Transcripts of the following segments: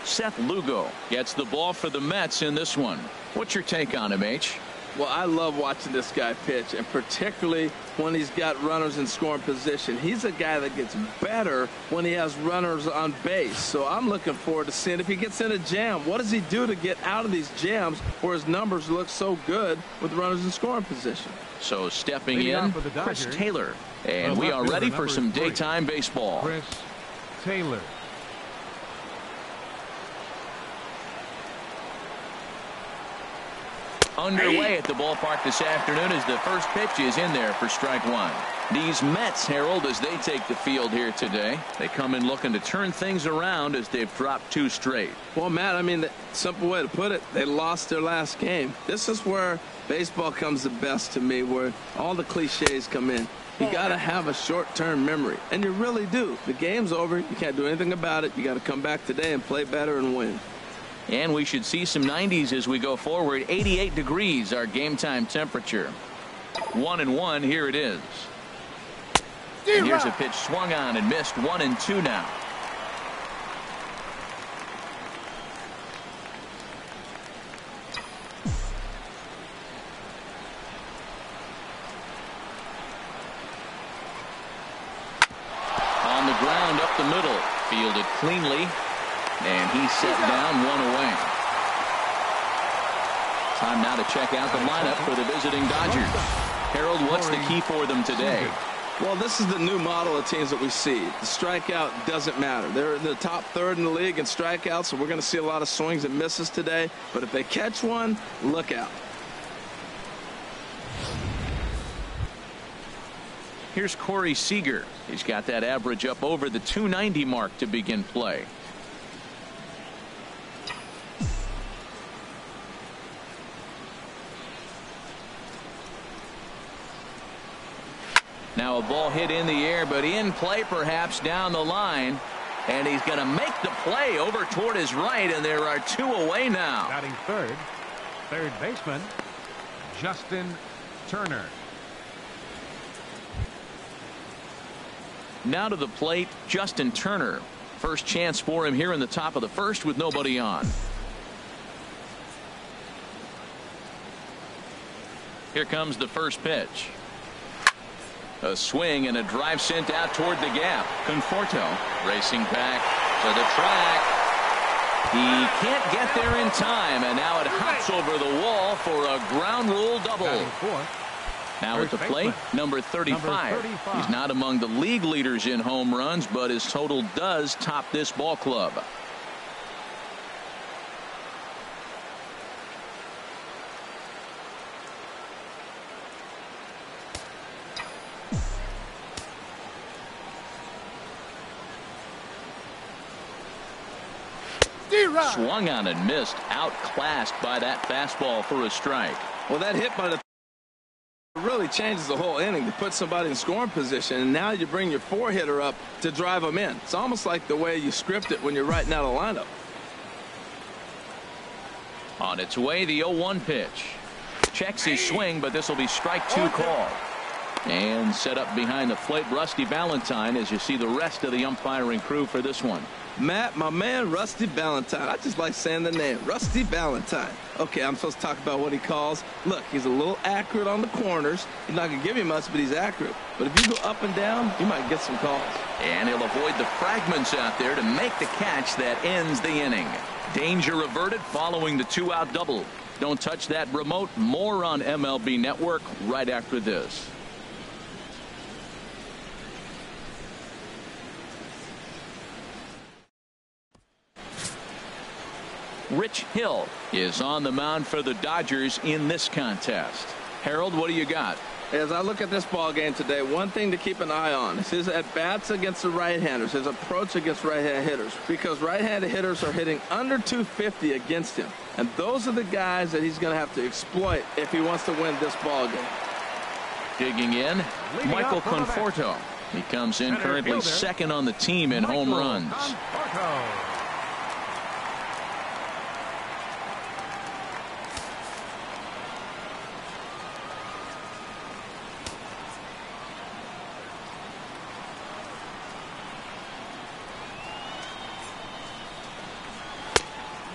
Seth Lugo gets the ball for the Mets in this one. What's your take on him, H? Well, I love watching this guy pitch, and particularly when he's got runners in scoring position. He's a guy that gets better when he has runners on base. So I'm looking forward to seeing if he gets in a jam. What does he do to get out of these jams where his numbers look so good with runners in scoring position? So stepping in, Chris Taylor. And we are ready for some daytime baseball. Chris Taylor. Underway at the ballpark this afternoon as the first pitch is in there for strike one. These Mets, Harold, as they take the field here today, they come in looking to turn things around as they've dropped 2 straight. Well, Matt, I mean, the simple way to put it, they lost their last game. This is where baseball comes the best to me, where all the cliches come in. You got to have a short-term memory, and you really do. The game's over. You can't do anything about it. You got to come back today and play better and win. And we should see some 90s as we go forward. 88 degrees our game time temperature. 1-1. Here it is. And here's a pitch swung on and missed. 1-2 now. On the ground up the middle. Fielded cleanly. And he's set down, 1 away. Time now to check out the lineup for the visiting Dodgers. Harold, what's the key for them today? Well, this is the new model of teams that we see. The strikeout doesn't matter. They're in the top third in the league in strikeouts, so we're going to see a lot of swings and misses today. But if they catch one, look out. Here's Corey Seager. He's got that average up over the 290 mark to begin play. Now a ball hit in the air, but in play perhaps down the line. And he's going to make the play over toward his right, and there are 2 away now. Batting third baseman, Justin Turner. Now to the plate, Justin Turner. First chance for him here in the top of the first with nobody on. Here comes the first pitch. A swing and a drive sent out toward the gap. Conforto racing back to the track. He can't get there in time, and now it hops over the wall for a ground rule double. Now at the plate, number 35. He's not among the league leaders in home runs, but his total does top this ball club. Swung on and missed, outclassed by that fastball for a strike. Well, that hit by the really changes the whole inning to put somebody in scoring position, and now you bring your 4-hitter up to drive them in. It's almost like the way you script it when you're writing out a lineup. On its way, the 0-1 pitch. Checks his swing, but this will be strike 2 call. And set up behind the plate, Rusty Valentine, as you see the rest of the umpiring crew for this one. Matt, my man, Rusty Valentine. I just like saying the name, Rusty Valentine. Okay, I'm supposed to talk about what he calls. Look, he's a little accurate on the corners. He's not going to give you much, but he's accurate. But if you go up and down, you might get some calls. And he'll avoid the fragments out there to make the catch that ends the inning. Danger averted following the 2-out double. Don't touch that remote. More on MLB Network right after this. Rich Hill is on the mound for the Dodgers in this contest. Harold, what do you got? As I look at this ball game today, one thing to keep an eye on is his at-bats against the right-handers, his approach against right-handed hitters, because right-handed hitters are hitting under 250 against him. And those are the guys that he's going to have to exploit if he wants to win this ball game. Digging in, Michael Conforto. He comes in currently second on the team in home runs.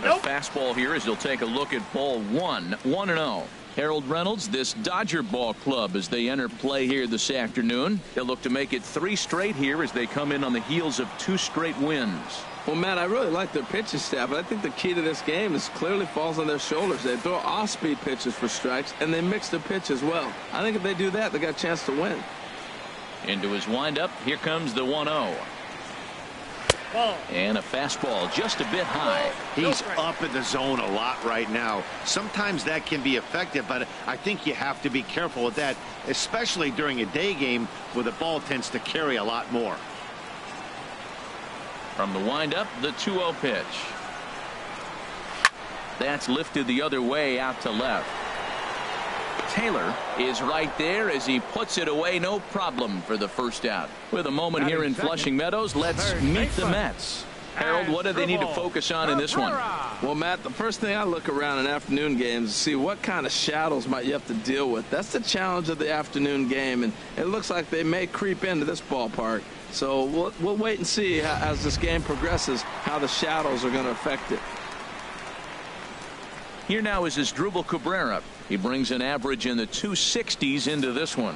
A fastball here as he'll take a look at ball one. 1-0. Harold Reynolds, this Dodger ball club as they enter play here this afternoon. They'll look to make it 3 straight here as they come in on the heels of 2 straight wins. Well, Matt, I really like their pitching staff, but I think the key to this game is clearly falls on their shoulders. They throw off-speed pitches for strikes, and they mix their pitch as well. I think if they do that, they got a chance to win. Into his windup, here comes the 1-0. And a fastball just a bit high. He's up in the zone a lot right now. Sometimes that can be effective, but I think you have to be careful with that, especially during a day game where the ball tends to carry a lot more. From the windup, the 2-0 pitch. That's lifted the other way out to left. Taylor is right there as he puts it away, no problem for the first out. With a moment here in Flushing Meadows, let's meet the Mets. Harold, what do they need to focus on in this one? Well, Matt, the first thing I look around in afternoon games is see what kind of shadows might you have to deal with. That's the challenge of the afternoon game, and it looks like they may creep into this ballpark. So we'll wait and see as this game progresses how the shadows are going to affect it. Here now is Asdrubal Cabrera. He brings an average in the 260s into this one.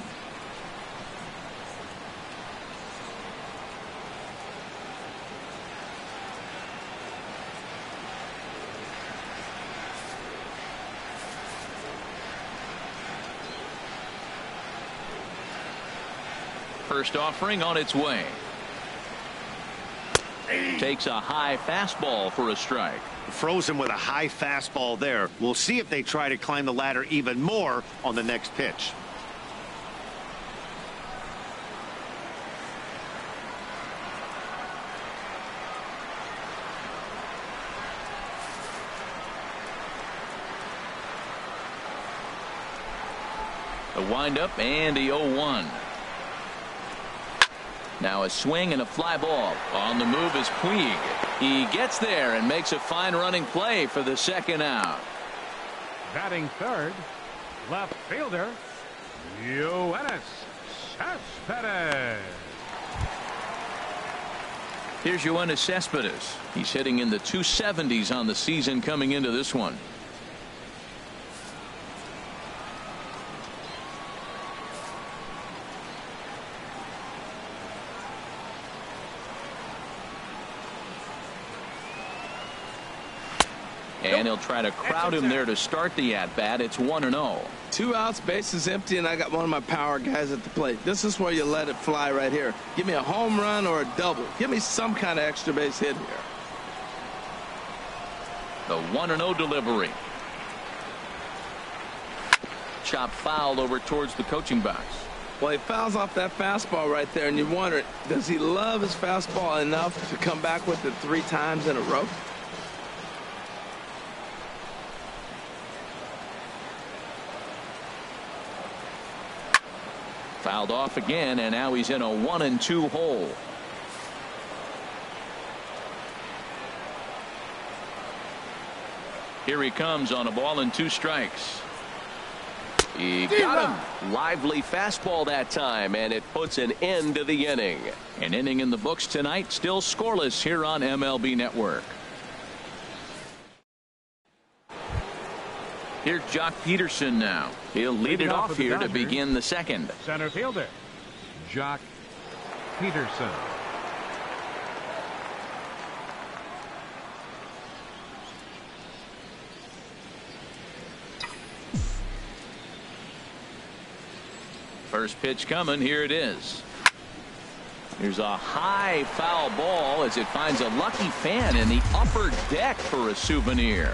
First offering on its way. Takes a high fastball for a strike. Frozen with a high fastball there. We'll see if they try to climb the ladder even more on the next pitch. The windup and the 0-1. Now a swing and a fly ball. On the move is Puig. He gets there and makes a fine running play for the second out. Batting third, left fielder, Yoenis Cespedes. Here's Yoenis Cespedes. He's hitting in the 270s on the season coming into this one. And he'll try to crowd him there to start the at-bat. It's 1-0. 2 outs, bases empty, and I got one of my power guys at the plate. This is where you let it fly right here. Give me a home run or a double. Give me some kind of extra base hit here. The 1-0 delivery. Chop foul over towards the coaching box. Well, he fouls off that fastball right there, and you wonder, does he love his fastball enough to come back with it 3 times in a row? Fouled off again, and now he's in a 1-2 hole. Here he comes on a ball and 2 strikes. He got him. Lively fastball that time, and it puts an end to the inning. An inning in the books tonight, still scoreless here on MLB Network. Here's Jock Peterson now. He'll lead it off here to begin the second. Center fielder, Jock Peterson. First pitch coming. Here it is. Here's a high foul ball as it finds a lucky fan in the upper deck for a souvenir.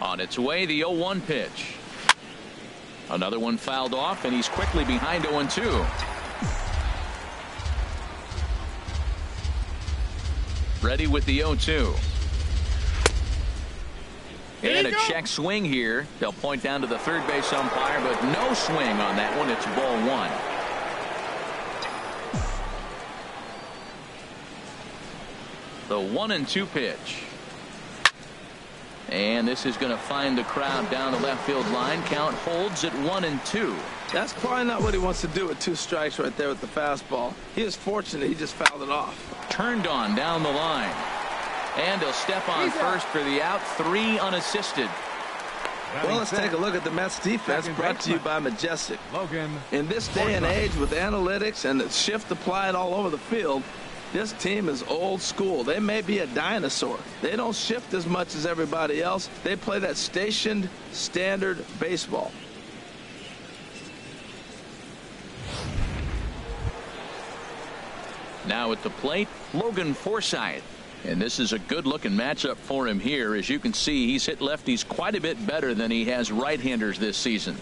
On its way, the 0-1 pitch. Another one fouled off, and he's quickly behind 0-2. Ready with the 0-2. And a check swing here. They'll point down to the third base umpire, but no swing on that one. It's ball 1. The 1-2 pitch. And this is going to find the crowd down the left field line. Count holds at 1-2. That's probably not what he wants to do with 2 strikes right there with the fastball. He is fortunate he just fouled it off. Turned on down the line. And he'll step on first for the out. 3 unassisted. Well, let's take a look at the Mets defense, brought to you by Majestic. Logan. In this day and age with analytics and the shift applied all over the field, this team is old school. They may be a dinosaur. They don't shift as much as everybody else. They play that stationed standard baseball. Now at the plate, Logan Forsythe. And this is a good-looking matchup for him here. As you can see, he's hit lefties quite a bit better than he has right-handers this season.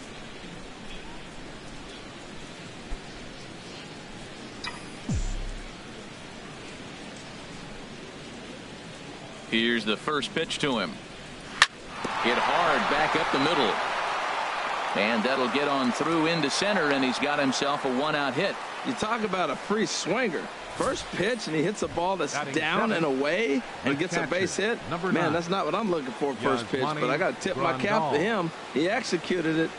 Here's the first pitch to him. Hit hard back up the middle. And that'll get on through into center, and he's got himself a 1-out hit. You talk about a free swinger. First pitch, and he hits a ball that's down and away and gets a base hit. Man, that's not what I'm looking for first pitch, but I got to tip my cap to him. He executed it.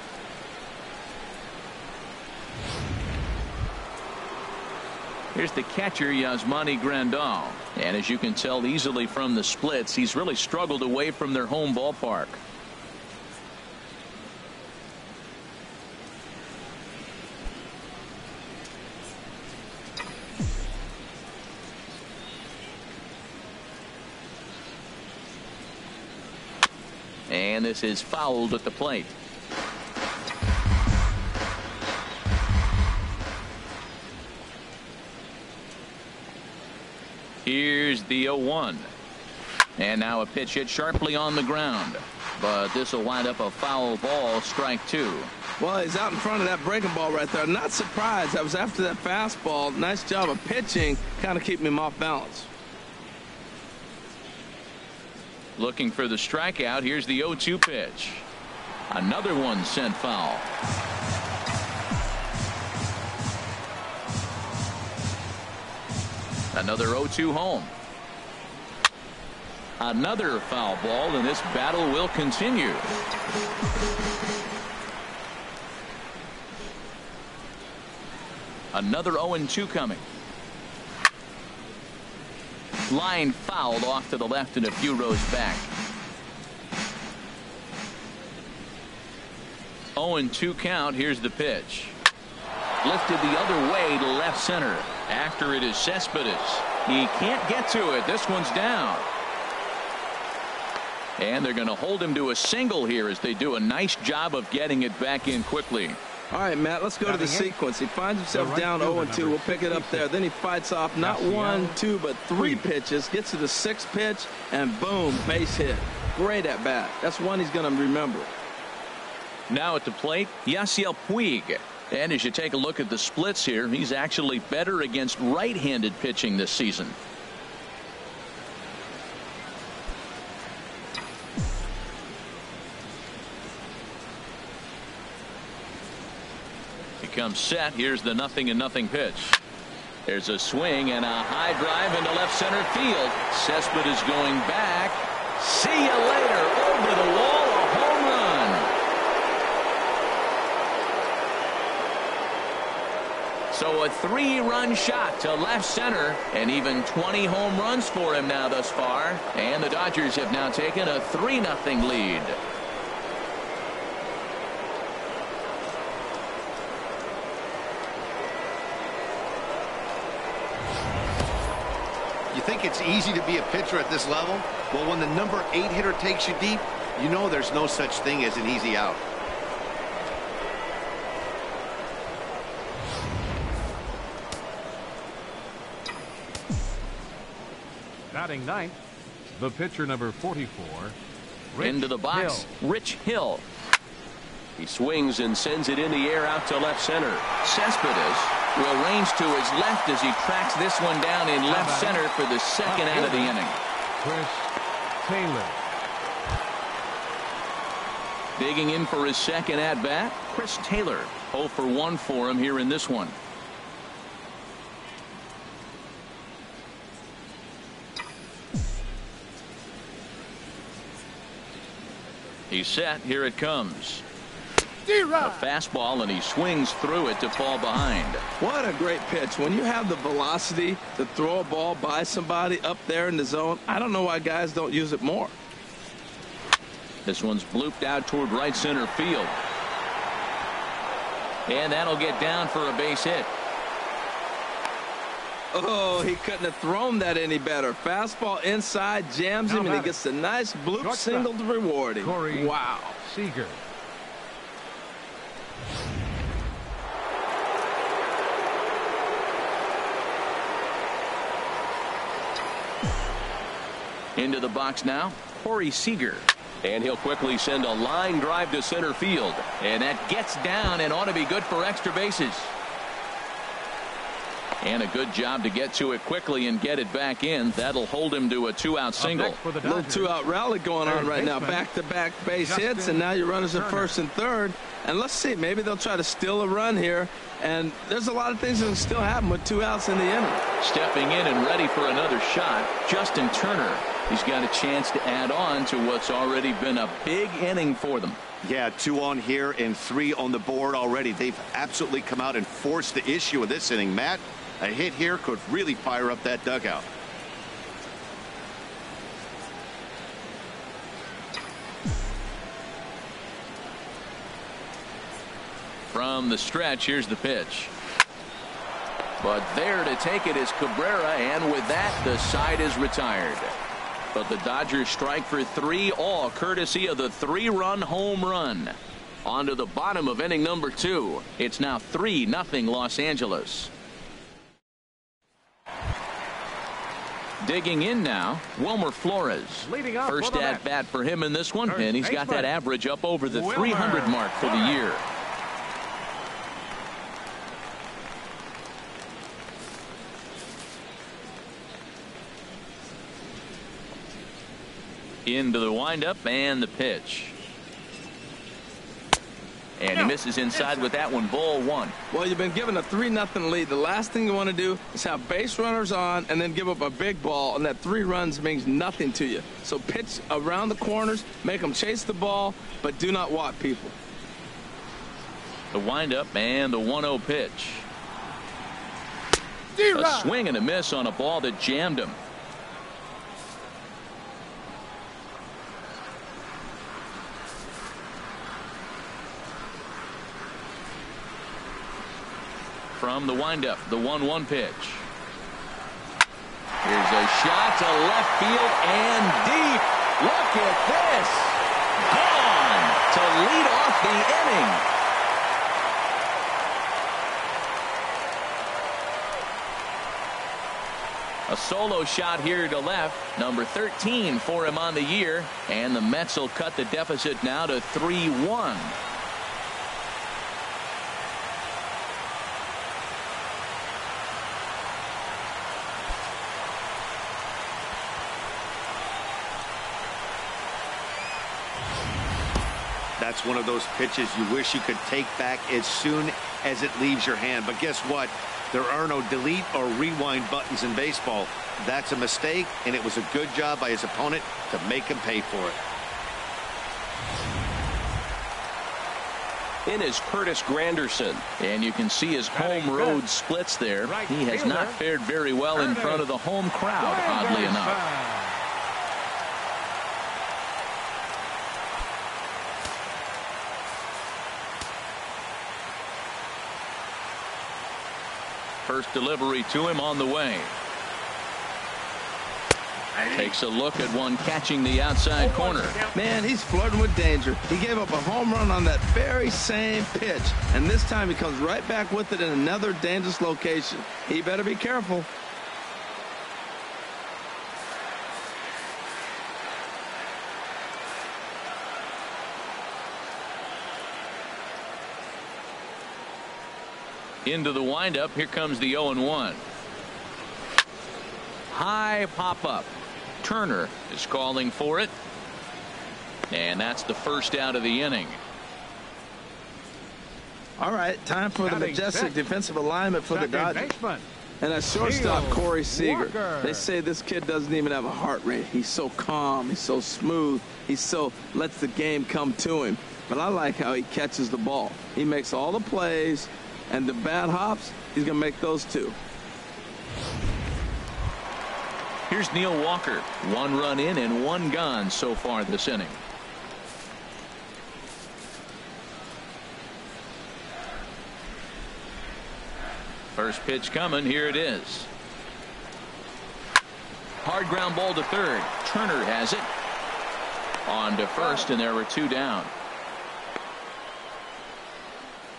Here's the catcher, Yasmani Grandal. And as you can tell easily from the splits, he's really struggled away from their home ballpark. And this is fouled at the plate. Here's the 0-1. And now a pitch hit sharply on the ground. But this will wind up a foul ball, strike 2. Well, he's out in front of that breaking ball right there. Not surprised. That was after that fastball. Nice job of pitching, kind of keeping him off balance. Looking for the strikeout. Here's the 0-2 pitch. Another one sent foul. Another 0-2 home. Another foul ball, and this battle will continue. Another 0-2 coming. Line fouled off to the left and a few rows back. 0-2 count. Here's the pitch. Lifted the other way to left center. After it is Cespedes. He can't get to it. This one's down. And they're going to hold him to a single here as they do a nice job of getting it back in quickly. All right, Matt, let's go to the sequence. He finds himself down 0-2. We'll pick it up there. Then he fights off not 1, 2, but 3 pitches. Gets to the 6th pitch, and boom, base hit. Great at bat. That's one he's going to remember. Now at the plate, Yasiel Puig. And as you take a look at the splits here, he's actually better against right-handed pitching this season. He comes set. Here's the 0-0 pitch. There's a swing and a high drive into left center field. Cespedes going back. See you later. Over the wall, a home run. So a 3-run shot to left center, and even 20 home runs for him now thus far. And the Dodgers have now taken a 3-0 lead. You think it's easy to be a pitcher at this level? Well, when the number 8 hitter takes you deep, you know there's no such thing as an easy out. Batting ninth, the pitcher number 44. Into the box, Rich Hill. He swings and sends it in the air out to left center. Cespedes will range to his left as he tracks this one down in left center for the second out of the inning. Chris Taylor. Digging in for his second at bat, Chris Taylor. 0 for 1 for him here in this one. He's set. Here it comes. A fastball, and he swings through it to fall behind. What a great pitch. When you have the velocity to throw a ball by somebody up there in the zone, I don't know why guys don't use it more. This one's blooped out toward right center field. And that'll get down for a base hit. Oh, he couldn't have thrown that any better. Fastball inside, jams him, and he gets a nice bloop single to reward him. Wow. Seager. Into the box now, Corey Seager. And he'll quickly send a line drive to center field. And that gets down and ought to be good for extra bases. And a good job to get to it quickly and get it back in. That'll hold him to a 2-out single. Little 2-out rally going on right now. Back-to-back base hits, and now your runners at first and third. And let's see, maybe they'll try to steal a run here. And there's a lot of things that can still happen with 2 outs in the inning. Stepping in and ready for another shot, Justin Turner. He's got a chance to add on to what's already been a big inning for them. Yeah, 2 on here and 3 on the board already. They've absolutely come out and forced the issue of this inning. Matt, a hit here could really fire up that dugout. From the stretch, here's the pitch. But there to take it is Cabrera, and with that, the side is retired. But the Dodgers strike for 3, all courtesy of the 3-run home run. On to the bottom of inning number 2. It's now 3-0 Los Angeles. Digging in now, Wilmer Flores. First at bat for him in this one, and he's got that average up over the 300 mark for the year. Into the windup and the pitch. And he misses inside with that one. Ball 1. Well, you've been given a 3-0 lead. The last thing you want to do is have base runners on and then give up a big ball, and that 3 runs means nothing to you. So pitch around the corners, make them chase the ball, but do not walk people. The windup and the 1-0 pitch. A swing and a miss on a ball that jammed him. From the windup, the 1-1 pitch. Here's a shot to left field and deep. Look at this. Gone to lead off the inning. A solo shot here to left. Number 13 for him on the year. And the Mets will cut the deficit now to 3-1. That's one of those pitches you wish you could take back as soon as it leaves your hand. But guess what? There are no delete or rewind buttons in baseball. That's a mistake, and it was a good job by his opponent to make him pay for it. In is Curtis Granderson, and you can see his home road splits there. He has not fared very well in front of the home crowd, oddly enough. First delivery to him on the way. Takes a look at one catching the outside corner. Man, he's flirting with danger. He gave up a home run on that very same pitch, and this time he comes right back with it in another dangerous location. He better be careful. Into the windup. Here comes the 0-1. High pop up. Turner is calling for it. And that's the first out of the inning. All right, time for the majestic defensive alignment for the Dodgers. And at shortstop, Corey Seager. They say this kid doesn't even have a heart rate. He's so calm. He's so smooth. He so lets the game come to him. but I like how he catches the ball. He makes all the plays, and the bad hops, he's going to make those too. Here's Neil Walker. 1 run in and 1 gone so far this inning. First pitch coming. Here it is. Hard ground ball to third. Turner has it. On to first, and there were 2 down.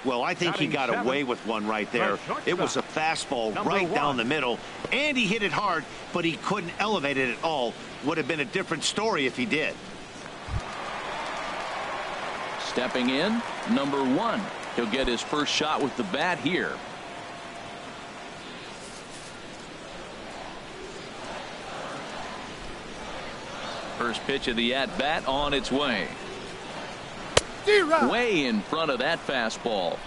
Well, I think he got away with one right there. It was a fastball right down the middle, and he hit it hard, but he couldn't elevate it at all. Would have been a different story if he did. Stepping in, number 1. He'll get his first shot with the bat here. First pitch of the at-bat on its way. Way in front of that fastball.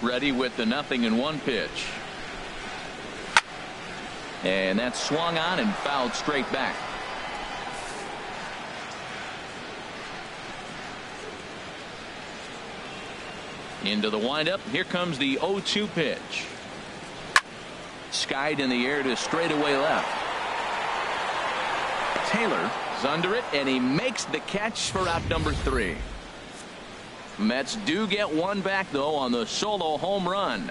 Ready with the 0-1 pitch. And that's swung on and fouled straight back. Into the windup. Here comes the 0-2 pitch. Skied in the air to straightaway left. Taylor is under it, and he makes the catch for out number 3. Mets do get 1 back, though, on the solo home run.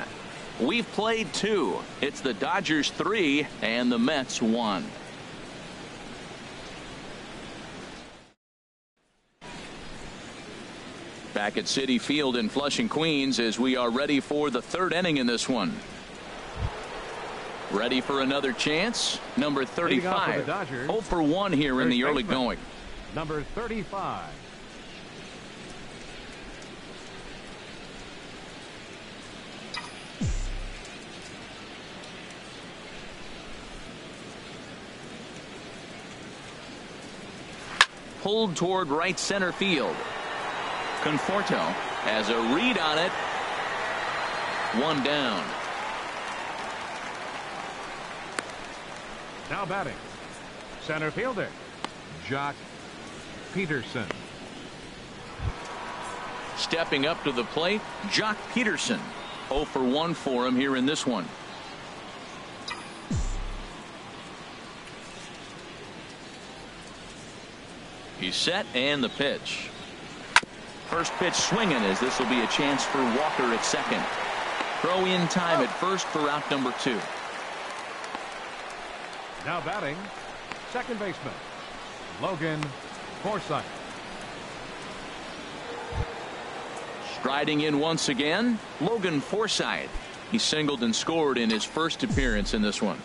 We've played 2. It's the Dodgers 3 and the Mets 1. Back at Citi Field in Flushing, Queens, as we are ready for the 3rd inning in this one. Ready for another chance. Number 35. 0 for 1 here in the early going. Number 35. Pulled toward right center field. Conforto has a read on it. 1 down. Now batting, center fielder Jock Peterson. Stepping up to the plate, Jock Peterson. 0 for 1 for him here in this one. He's set, and the pitch. First pitch swinging, as this will be a chance for Walker at second. Throw in time at first for out number 2. Now batting, second baseman Logan Forsythe. Striding in once again, Logan Forsythe. He singled and scored in his first appearance in this one.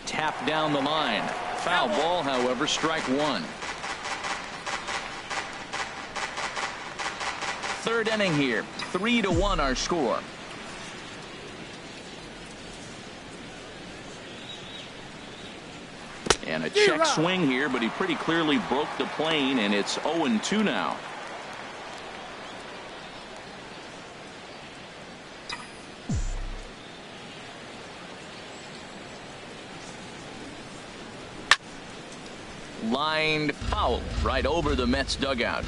Tap down the line. Foul ball, however, strike 1. 3rd inning here. 3-1 our score. And a check swing here, but he pretty clearly broke the plane, and it's 0-2 now. Lined foul right over the Mets dugout.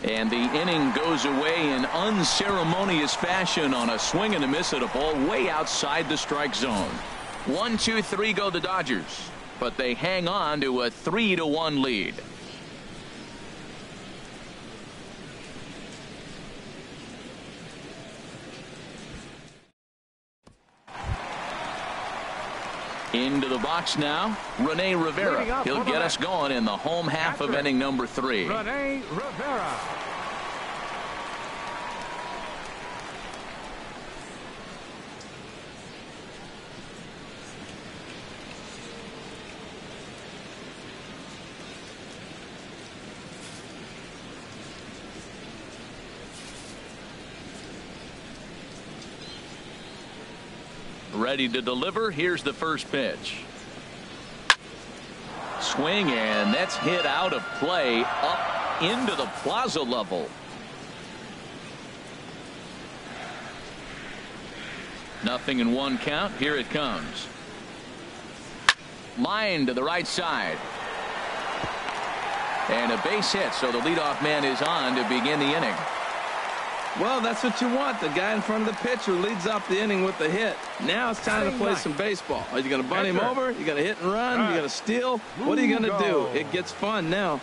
And the inning goes away in unceremonious fashion on a swing and a miss at a ball way outside the strike zone. 1, 2, 3 go the Dodgers, but they hang on to a 3-1 lead. Into the box now, Rene Rivera. He'll get us going in the home half of inning number 3. Rene Rivera. Ready to deliver. Here's the first pitch. Swing, and that's hit out of play up into the plaza level. Nothing in one count. Here it comes. Line to the right side. And a base hit, so the leadoff man is on to begin the inning. Well, that's what you want. The guy in front of the pitcher leads off the inning with the hit. Now it's time to play some baseball. Are you going to bunt him over? You're going to hit and run? You're going to steal? What are you going to do? It gets fun now.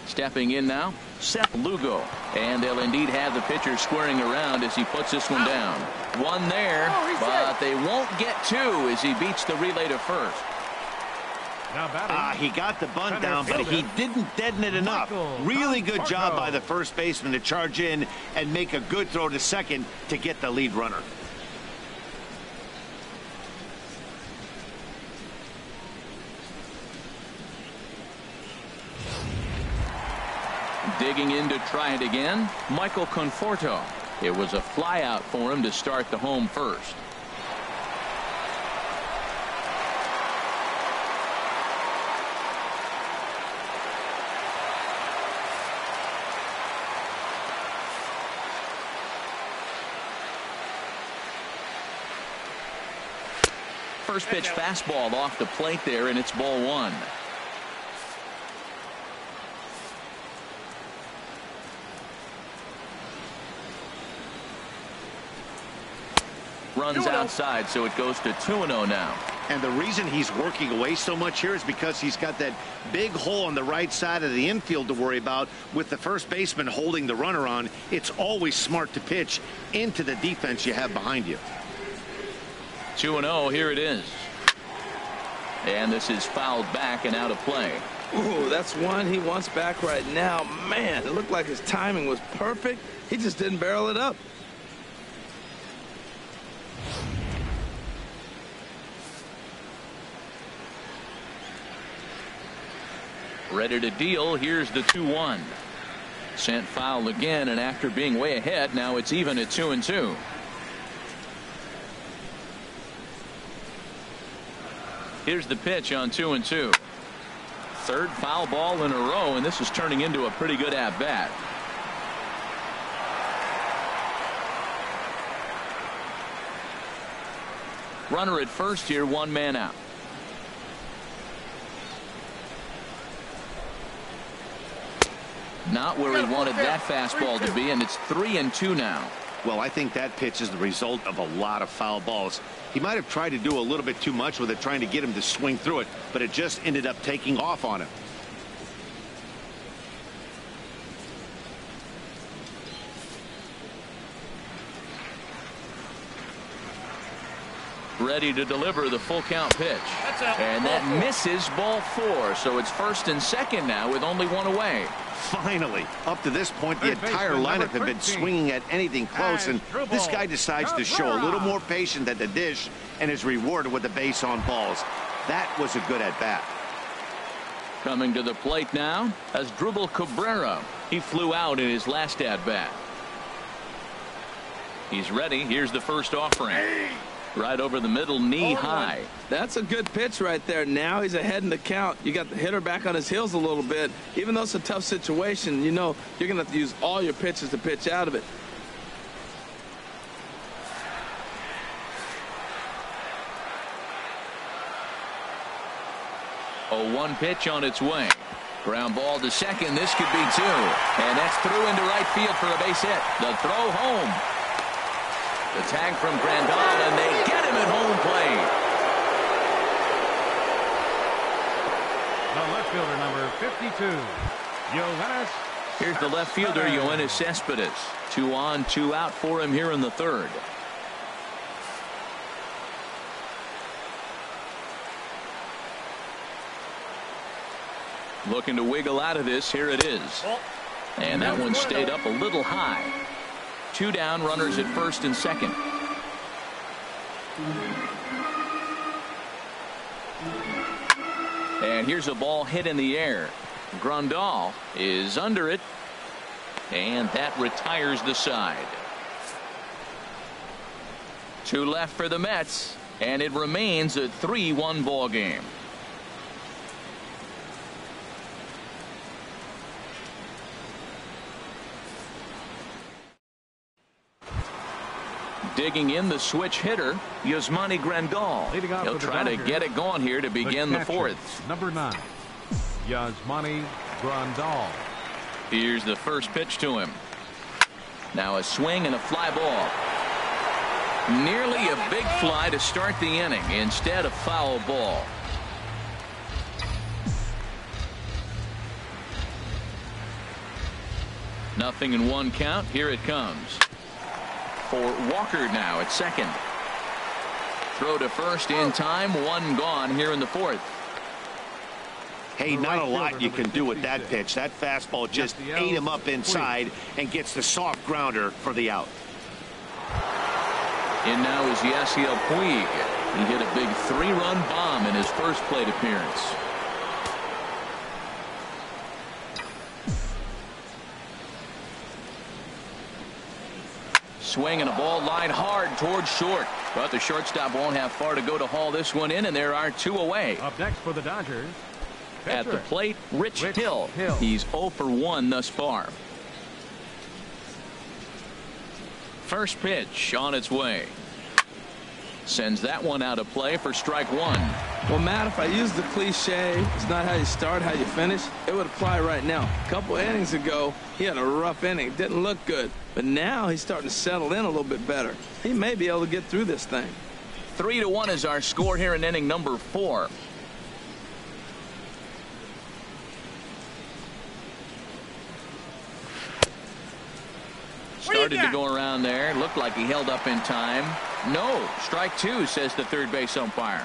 Stepping in now, Seth Lugo. And they'll indeed have the pitcher squaring around as he puts this one down. One there, but they won't get two as he beats the relay to first. He got the bunt down, but he didn't deaden it enough. Really good job by the first baseman to charge in and make a good throw to second to get the lead runner. Digging in to try it again, Michael Conforto. It was a fly out for him to start the home first. First pitch fastball off the plate there, and it's ball one. Runs outside, so it goes to 2-0 now. And the reason he's working away so much here is because he's got that big hole on the right side of the infield to worry about with the first baseman holding the runner on. It's always smart to pitch into the defense you have behind you. 2-0, here it is. And this is fouled back and out of play. Ooh, that's one he wants back right now. Man, it looked like his timing was perfect. He just didn't barrel it up. Ready to deal. Here's the 2-1. Sent foul again, and after being way ahead, now it's even at 2-2. Here's the pitch on 2-2. Third foul ball in a row, and this is turning into a pretty good at-bat. Runner at first here, one man out. Not where he wanted that fastball to be, and it's 3-2 now. Well, I think that pitch is the result of a lot of foul balls. He might have tried to do a little bit too much with it, trying to get him to swing through it, but it just ended up taking off on him. Ready to deliver the full count pitch. And that misses ball 4, so it's first and second now with only one away. Finally, up to this point, the entire lineup had been swinging at anything close, and this guy decides to show a little more patience at the dish and is rewarded with a base on balls. That was a good at-bat. Coming to the plate now, Asdrubal Cabrera. He flew out in his last at-bat. He's ready. Here's the first offering. Right over the middle, knee high. That's a good pitch right there. Now he's ahead in the count. You got the hitter back on his heels a little bit. Even though it's a tough situation, you know you're going to have to use all your pitches to pitch out of it. Oh, one pitch on its way. Ground ball to second. This could be 2. And that's through into right field for a base hit. The throw home. The tag from Grandal, and they get him at home plate. The left fielder, number 52, Yoenis. Here's the left fielder, Yoenis Cespedes. 2 on, 2 out for him here in the third. Looking to wiggle out of this. Here it is. And that one stayed up a little high. 2 down, runners at first and second. And here's a ball hit in the air. Grandal is under it, and that retires the side. 2 left for the Mets, and it remains a 3-1 ball game. Digging in the switch hitter, Yasmani Grandal. He'll try to get it going here to begin the fourth. Number 9, Yasmani Grandal. Here's the first pitch to him. Now a swing and a fly ball. Nearly a big fly to start the inning. Instead, a foul ball. Nothing in 1 count. Here it comes. For Walker now at second. Throw to first in time. 1 gone here in the fourth. Hey, not a lot you can do with that pitch. That fastball just ate him up inside and gets the soft grounder for the out. And now is Yasiel Puig. He hit a big 3-run bomb in his first plate appearance. Swing and a ball line hard towards short. But the shortstop won't have far to go to haul this one in, and there are 2 away. Up next for the Dodgers, pitcher. At the plate, Rich Hill. He's 0 for 1 thus far. First pitch on its way. Sends that one out of play for strike 1. Well, Matt, if I use the cliche, it's not how you start, how you finish, it would apply right now. A couple innings ago, he had a rough inning. Didn't look good. But now he's starting to settle in a little bit better. He may be able to get through this thing. 3-1 is our score here in inning number 4. Started to go around there. Looked like he held up in time. No. Strike 2, says the third base umpire.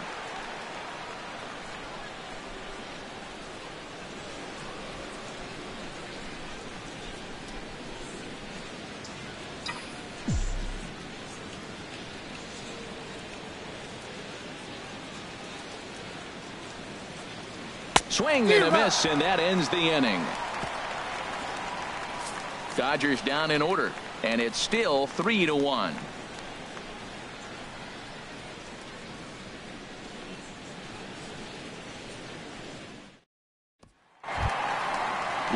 Swing and a miss, and that ends the inning. Dodgers down in order, and it's still 3-1.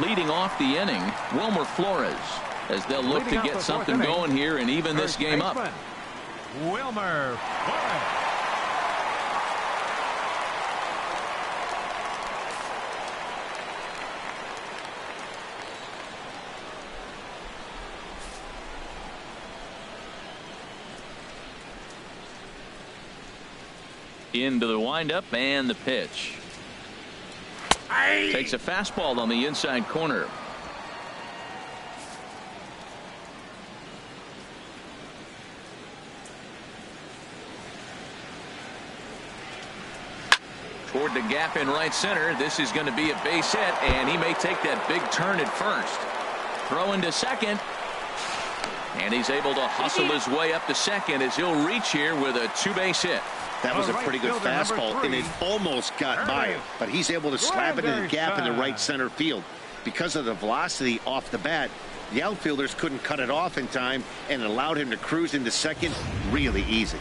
Leading off the inning, Wilmer Flores, as they'll look to get something going here and even this game up. Wilmer Flores. Into the windup and the pitch. Takes a fastball on the inside corner. Toward the gap in right center. This is going to be a base hit, and he may take that big turn at first. Throw into second. And he's able to hustle his way up to second as he'll reach here with a 2-base hit. That was a pretty good fastball, and it almost got by him, but he's able to slap it in the gap in the right center field. Because of the velocity off the bat, the outfielders couldn't cut it off in time, and it allowed him to cruise into second really easy.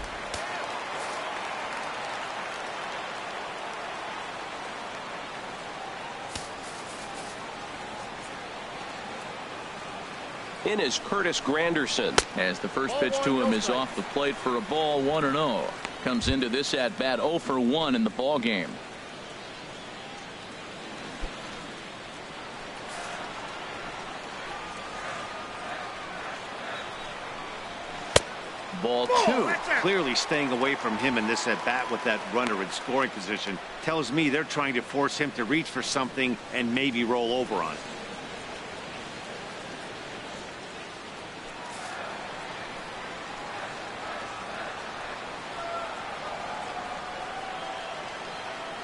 In is Curtis Granderson. As the first pitch to him is off the plate for a ball, 1-0. Comes into this at bat 0 for 1 in the ball game. Ball 2. Clearly staying away from him in this at bat with that runner in scoring position tells me they're trying to force him to reach for something and maybe roll over on it.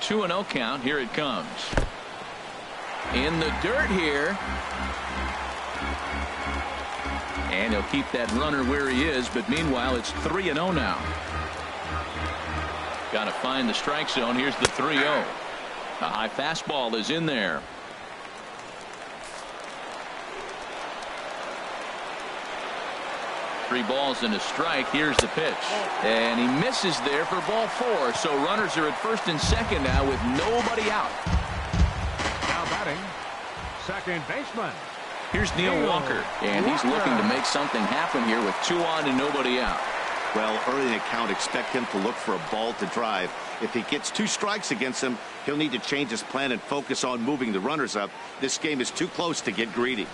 Two and 0 count. Here it comes. In the dirt here. And he'll keep that runner where he is, but meanwhile it's 3-0 now. Got to find the strike zone. Here's the 3-0. A high fastball is in there. Three balls and a strike. Here's the pitch. And he misses there for ball 4. So runners are at first and second now with nobody out. Now batting, second baseman. Here's Neil Walker. And he's looking to make something happen here with 2 on and nobody out. Well, early in the count, expect him to look for a ball to drive. If he gets 2 strikes against him, he'll need to change his plan and focus on moving the runners up. This game is too close to get greedy.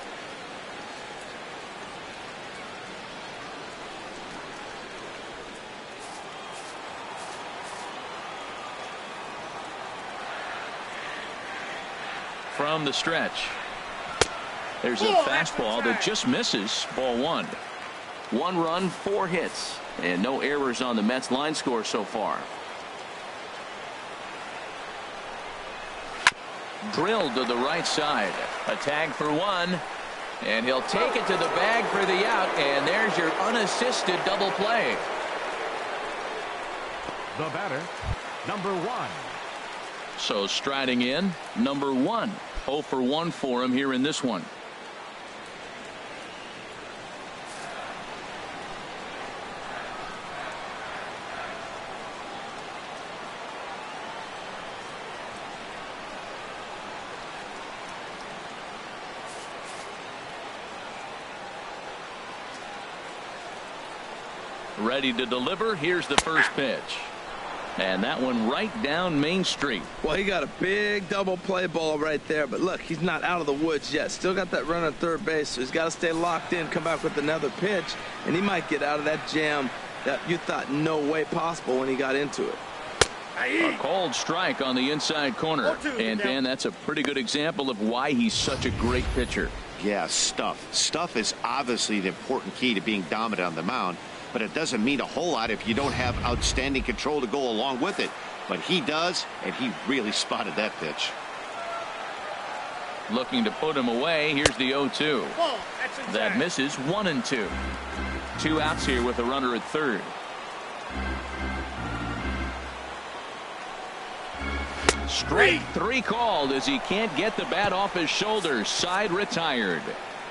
From the stretch. There's a fastball that just misses. Ball 1. 1 run, 4 hits, and no errors on the Mets line score so far. Drilled to the right side. A tag for 1, and he'll take it to the bag for the out, and there's your unassisted double play. The batter, number 1. So striding in, number 1. 0 for 1 for him here in this one. Ready to deliver. Here's the first pitch. And that one right down Main Street. Well, he got a big double play ball right there. But look, he's not out of the woods yet. Still got that run at third base. So he's got to stay locked in, come back with another pitch. And he might get out of that jam that you thought no way possible when he got into it. A cold strike on the inside corner. And Dan, that's a pretty good example of why he's such a great pitcher. Yeah, stuff. Stuff is obviously the important key to being dominant on the mound. But it doesn't mean a whole lot if you don't have outstanding control to go along with it. But he does, and he really spotted that pitch. Looking to put him away. Here's the 0-2. That misses. 1-2. 2 outs here with a runner at third. Straight 3 called as he can't get the bat off his shoulders. Side retired.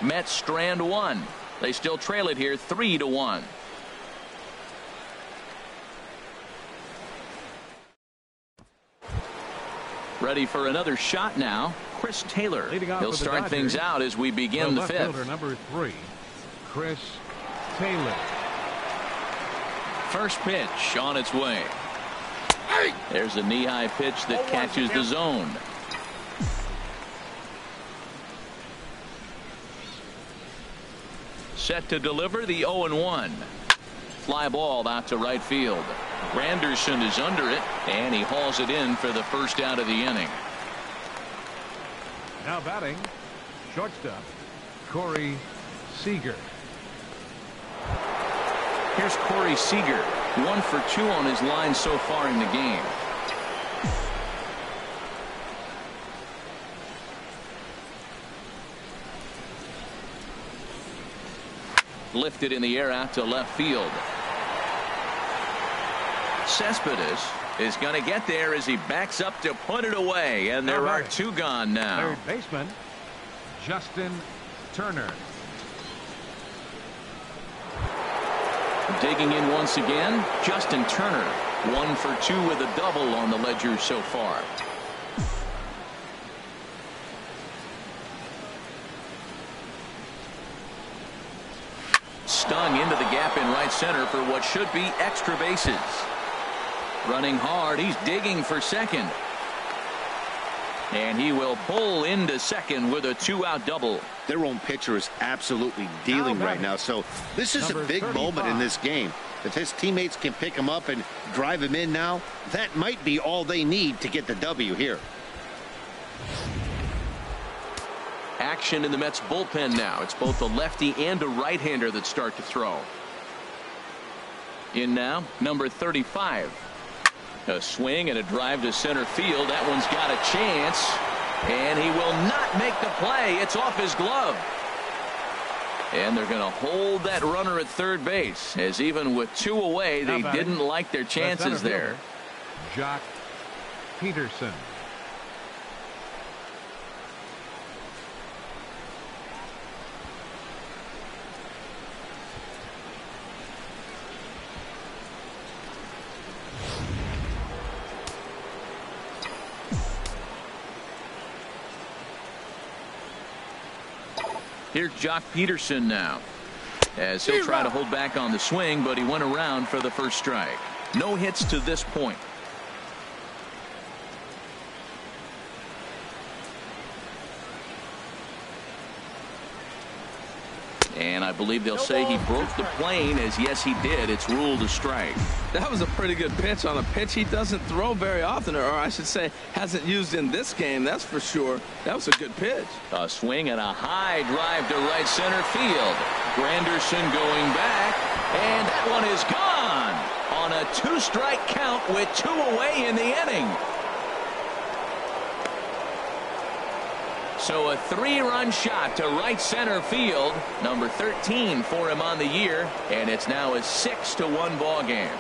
Mets strand 1. They still trail it here 3-1. Ready for another shot now. Chris Taylor. He'll start things out as we begin the 5th. Number 3, Chris Taylor. First pitch on its way. There's a knee-high pitch that catches the zone. Set to deliver the 0-1. Fly ball out to right field. Granderson is under it, and he hauls it in for the first out of the inning. Now batting, shortstop, Corey Seager. Here's Corey Seager. 1 for 2 on his line so far in the game. Lifted in the air out to left field. Cespedes is going to get there as he backs up to put it away, and there are 2 gone now. Third baseman, Justin Turner. Digging in once again, Justin Turner. 1 for 2 with a double on the ledger so far. Stung into the gap in right center for what should be extra bases. Running hard, he's digging for second. And he will pull into second with a 2-out double. Their own pitcher is absolutely dealing right now. So this is a big moment in this game. If his teammates can pick him up and drive him in now, that might be all they need to get the W here. Action in the Mets bullpen now. It's both a lefty and a right-hander that start to throw. In now, number 35. A swing and a drive to center field. That one's got a chance, and he will not make the play. It's off his glove. And they're going to hold that runner at third base, as even with 2 away, they didn't like their chances there. Jock Peterson. Here's Jock Peterson now, as he'll try to hold back on the swing, but he went around for the first strike. No hits to this point. And I believe they'll say he broke the plane, as yes he did. It's ruled a strike. That was a pretty good pitch on a pitch he doesn't throw very often, or I should say hasn't used in this game, that's for sure. That was a good pitch. A swing and a high drive to right center field. Granderson going back, and that one is gone on a 2-strike count with 2 away in the inning. So a 3-run shot to right center field, number 13 for him on the year, and it's now a 6-1 ball game.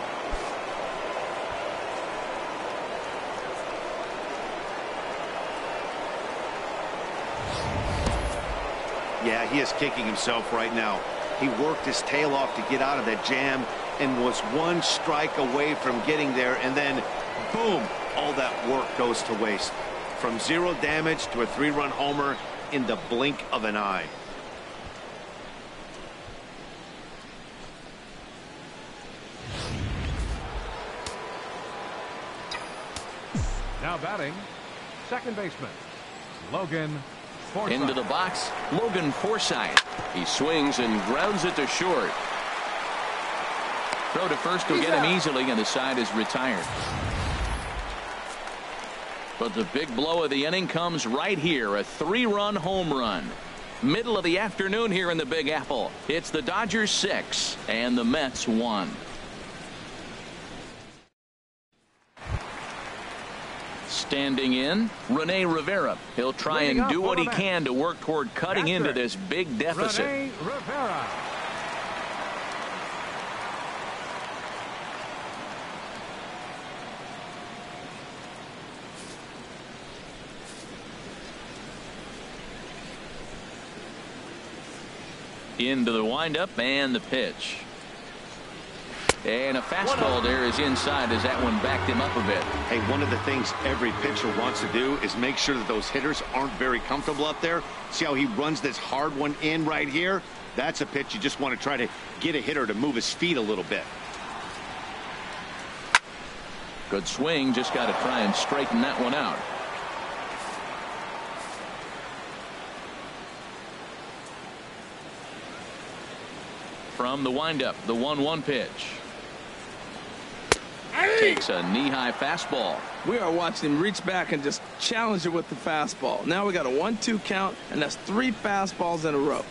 Yeah, he is kicking himself right now. He worked his tail off to get out of that jam and was 1 strike away from getting there, and then boom, all that work goes to waste. From 0 damage to a 3-run homer in the blink of an eye. Now batting, second baseman, Logan Forsythe. Into the box, Logan Forsythe. He swings and grounds it to short. Throw to first will get him easily, and the side is retired. But the big blow of the inning comes right here, a 3-run home run. Middle of the afternoon here in the Big Apple. It's the Dodgers 6 and the Mets 1. Standing in, Rene Rivera. He'll try and do what he can to work toward cutting into this big deficit. Rene Rivera. Into the windup and the pitch. And a fastball there is inside as that one backed him up a bit. Hey, one of the things every pitcher wants to do is make sure that those hitters aren't very comfortable up there. See how he runs this hard one in right here? That's a pitch you just want to try to get a hitter to move his feet a little bit. Good swing, just got to try and straighten that one out. From the windup, the 1-1 pitch. Takes a knee-high fastball. We are watching him reach back and just challenge it with the fastball. Now we got a 1-2 count, and that's 3 fastballs in a row.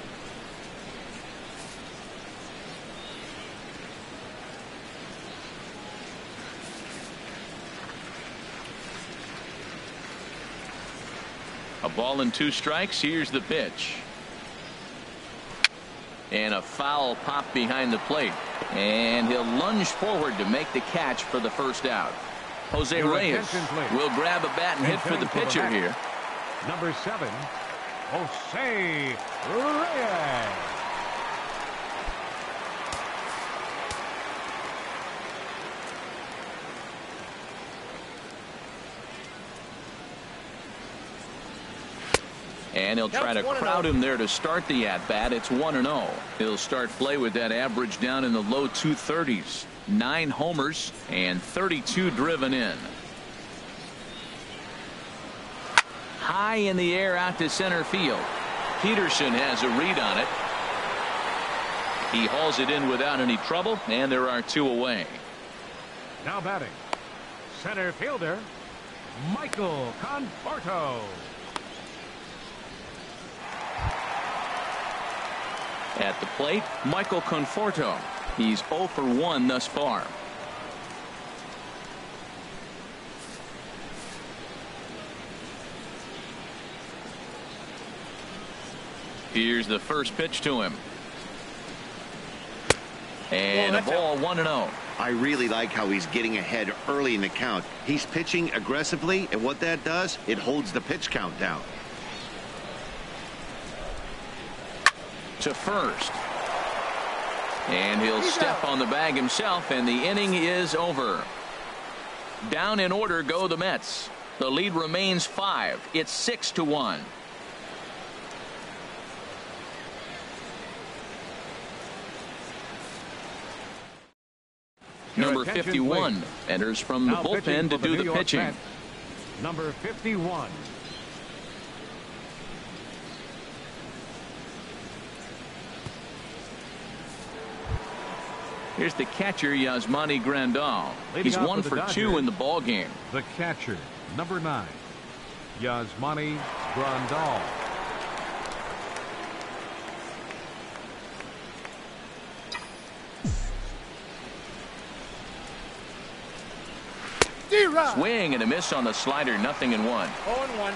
A ball and 2 strikes. Here's the pitch. And a foul pop behind the plate. And he'll lunge forward to make the catch for the first out. Jose Reyes will grab a bat and hit for the pitcher here. Number 7, Jose Reyes. And he'll try to crowd him there to start the at-bat. It's 1-0. He'll start play with that average down in the low 230s. 9 homers and 32 driven in. High in the air out to center field. Peterson has a read on it. He hauls it in without any trouble, and there are 2 away. Now batting, center fielder, Michael Conforto. At the plate, Michael Conforto. He's 0 for 1 thus far. Here's the first pitch to him. And a ball 1-0. I really like how he's getting ahead early in the count. He's pitching aggressively, and what that does, it holds the pitch count down. To first. And he'll step on the bag himself, and the inning is over. Down in order go the Mets. The lead remains 5. It's 6-1. Number 51 enters from the bullpen to do the pitching. Number 51. Here's the catcher, Yasmani Grandal. He's 1 for 2 in the ball game. The catcher, number 9, Yasmani Grandal. Swing and a miss on the slider, 0-1. 0-1.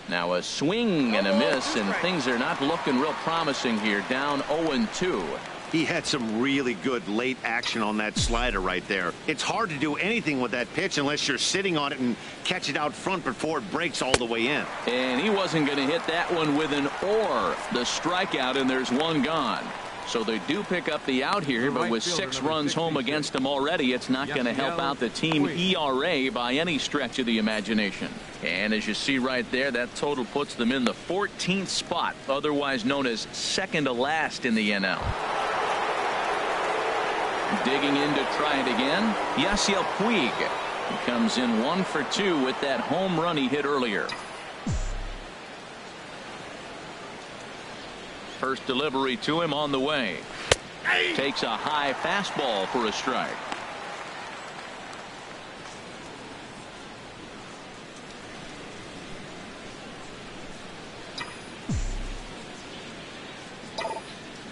Now a swing and a miss, and things are not looking real promising here. Down 0-2. He had some really good late action on that slider right there. It's hard to do anything with that pitch unless you're sitting on it and catch it out front before it breaks all the way in. And he wasn't going to hit that one with an or. The strikeout, and there's one gone. So they do pick up the out here, but with 6 runs home against them already, it's not going to help out the team ERA by any stretch of the imagination. And as you see right there, that total puts them in the 14th spot, otherwise known as second to last in the NL. Digging in to try it again, Yasiel Puig. He comes in 1 for 2 with that home run he hit earlier. First delivery to him on the way. Takes a high fastball for a strike.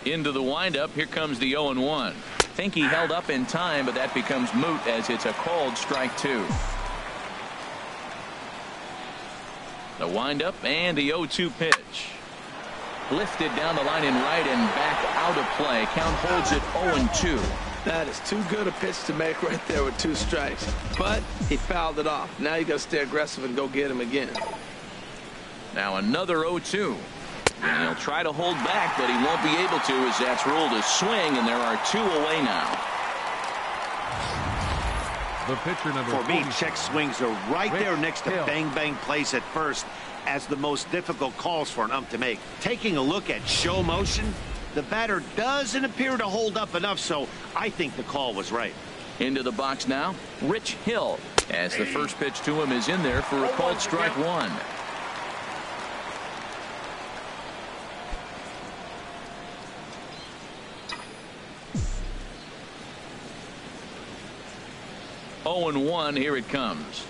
Into the windup. Here comes the 0-1. Think he held up in time, but that becomes moot as it's a called strike 2. The windup and the 0-2 pitch. Lifted down the line in right and back out of play. Count holds it 0-2. That is too good a pitch to make right there with 2 strikes. But he fouled it off. Now you got to stay aggressive and go get him again. Now another 0-2. And he'll try to hold back, but he won't be able to as that's ruled a swing, and there are 2 away now. The pitcher number For me, 40. check swings are right there next to bang place at first as the most difficult calls for an ump to make. Taking a look at show motion, the batter doesn't appear to hold up enough, so I think the call was right. Into the box now, Rich Hill, as the first pitch to him is in there for a called strike 1. Oh and 1, here it comes.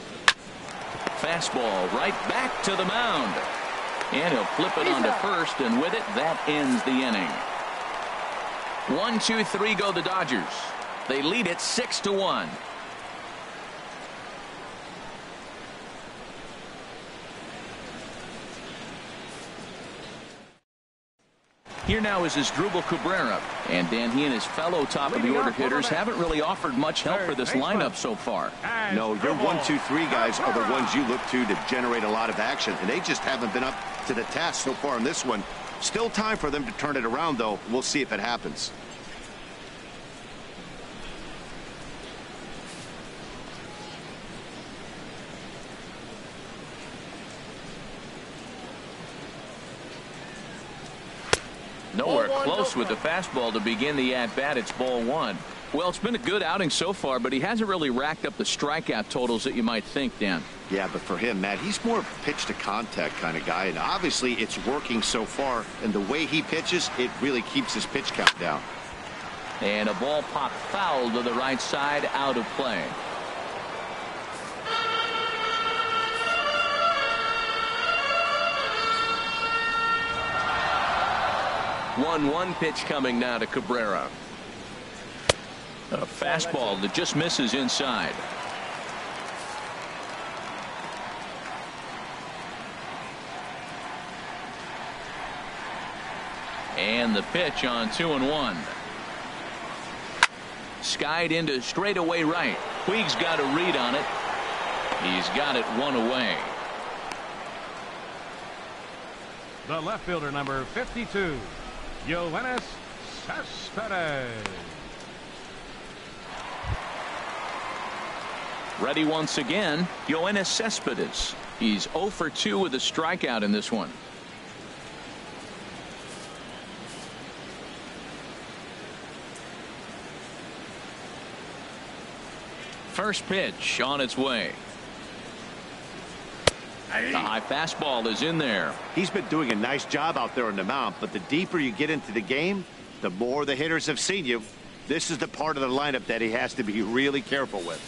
Fastball right back to the mound. And he'll flip it onto first, and with it, that ends the inning. 1, 2, 3 go the Dodgers. They lead it 6-1. Here now is Asdrubal Cabrera. And Dan, he and his fellow top-of-the-order hitters haven't really offered much help for this lineup so far. No, your 1, 2, 3 guys are the ones you look to generate a lot of action, and they just haven't been up to the task so far in this one. Still time for them to turn it around, though. We'll see if it happens. Nowhere close with the fastball to begin the at-bat. It's ball 1. Well, it's been a good outing so far, but he hasn't really racked up the strikeout totals that you might think, Dan. Yeah, but for him, Matt, he's more of a pitch-to-contact kind of guy, and obviously it's working so far, and the way he pitches, it really keeps his pitch count down. And a ball popped foul to the right side, out of play. One pitch coming now to Cabrera. A fastball that just misses inside. And the pitch on 2-1. Skied into straightaway right. Puig's got a read on it. He's got it one away. The left fielder, number 52, Yoenis Cespedes. Ready once again, Yoenis Cespedes. He's 0 for 2 with a strikeout in this one. First pitch on its way. The high fastball is in there. He's been doing a nice job out there on the mound, but the deeper you get into the game, the more the hitters have seen you. This is the part of the lineup that he has to be really careful with.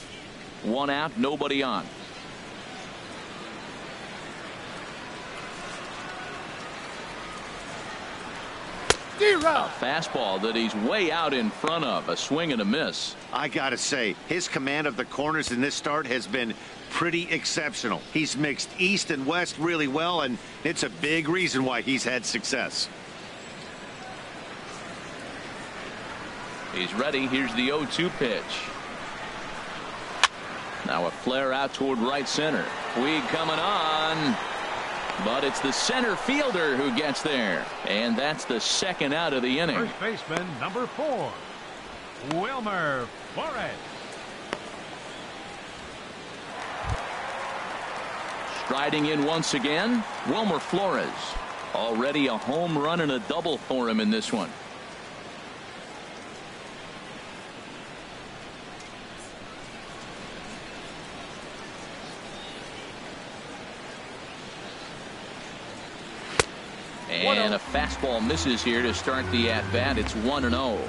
One out, nobody on. A fastball that he's way out in front of. A swing and a miss. I gotta say, his command of the corners in this start has been pretty exceptional. He's mixed east and west really well, and it's a big reason why he's had success. He's ready. Here's the 0-2 pitch. Now a flare out toward right center. Puig coming on. But it's the center fielder who gets there. And that's the second out of the inning. First baseman, number 4, Wilmer Flores. Striding in once again, Wilmer Flores. Already a home run and a double for him in this one. And a fastball misses here to start the at-bat. It's 1-0.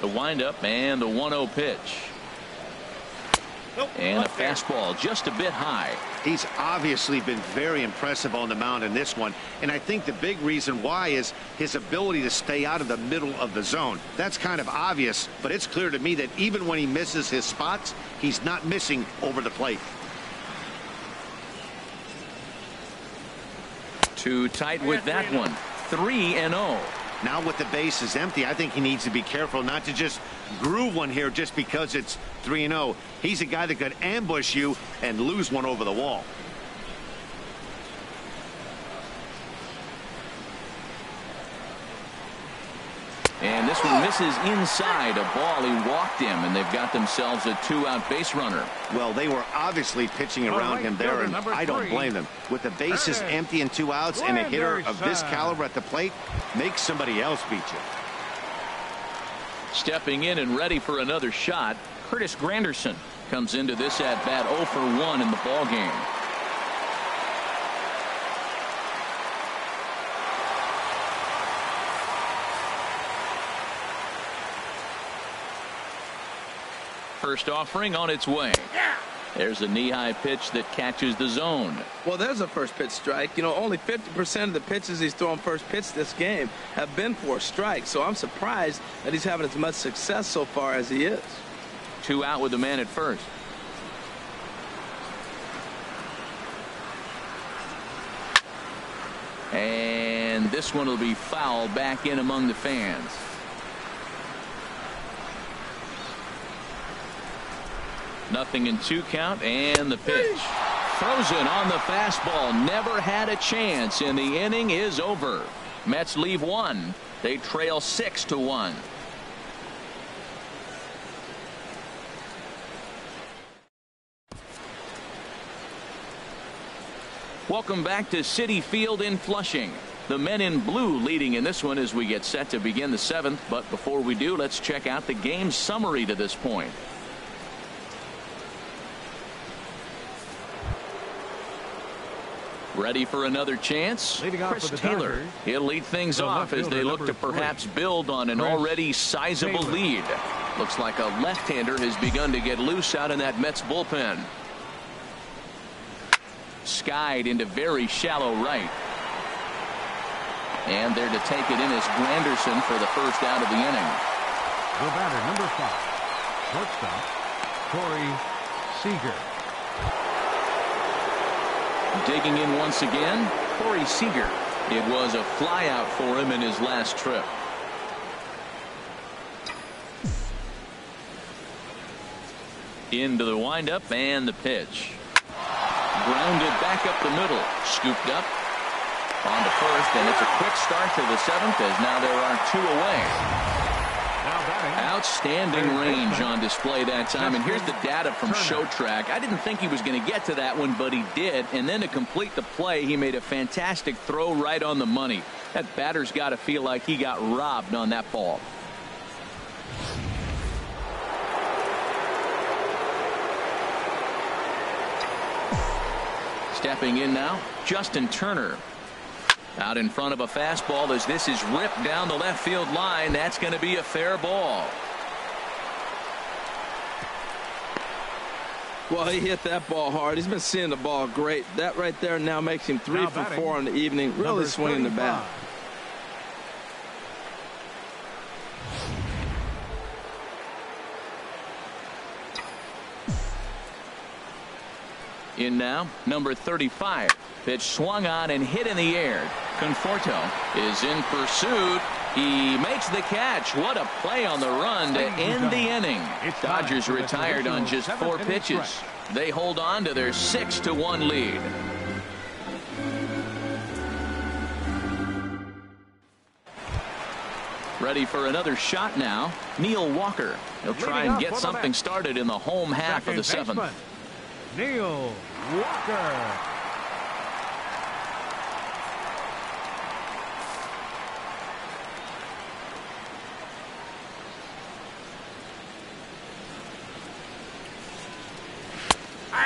The windup and the 1-0 pitch. And a fastball just a bit high. He's obviously been very impressive on the mound in this one, and I think the big reason why is his ability to stay out of the middle of the zone. That's kind of obvious, but it's clear to me that even when he misses his spots, he's not missing over the plate. Too tight with that one. 3-0. Now with the bases empty, I think he needs to be careful not to just groove one here just because it's 3-0. He's a guy that could ambush you and lose one over the wall. And this one misses inside. A ball. He walked him, and they've got themselves a 2-out base runner. Well, they were obviously pitching around him there, and I don't blame them. With the bases empty and 2 outs and a hitter of this caliber at the plate, make somebody else beat you. Stepping in and ready for another shot, Curtis Granderson comes into this at-bat 0 for 1 in the ball game. First offering on its way. There's a knee-high pitch that catches the zone. Well, there's a first pitch strike. You know, only 50% of the pitches he's thrown first pitch this game have been for a strike. So I'm surprised that he's having as much success so far as he is. 2 out with the man at first. And this one will be foul back in among the fans. Nothing in 2 count, and the pitch. Frozen on the fastball. Never had a chance, and the inning is over. Mets leave 1. They trail 6-1. Welcome back to Citi Field in Flushing. The men in blue leading in this one as we get set to begin the 7th. But before we do, let's check out the game summary to this point. Ready for another chance? Chris Taylor. He'll lead things off as they look to perhaps build on an already sizable lead. Looks like a left-hander has begun to get loose out in that Mets bullpen. Skied into very shallow right. And there to take it in is Granderson for the first out of the inning. The batter, number 5, shortstop, Corey Seager. Digging in once again, Corey Seager. It was a flyout for him in his last trip. Into the windup and the pitch. Grounded back up the middle. Scooped up on the first, and it's a quick start to the seventh as now there are two away. Outstanding range on display that time, and here's the data from ShowTrack. I didn't think he was going to get to that one, but he did, and then to complete the play, he made a fantastic throw right on the money. That batter's got to feel like he got robbed on that ball. Stepping in now, Justin Turner. Out in front of a fastball as this is ripped down the left field line. That's going to be a fair ball. Well, he hit that ball hard. He's been seeing the ball great. That right there now makes him 3 for 4 in the evening. Really swinging the bat. In now, number 35. Pitch swung on and hit in the air. Conforto is in pursuit. He makes the catch. What a play on the run to end the inning. Dodgers retired on just 4 pitches. They hold on to their 6-1 lead. Ready for another shot now. Neil Walker. He'll try and get something started in the home half of the seventh. Neil Walker.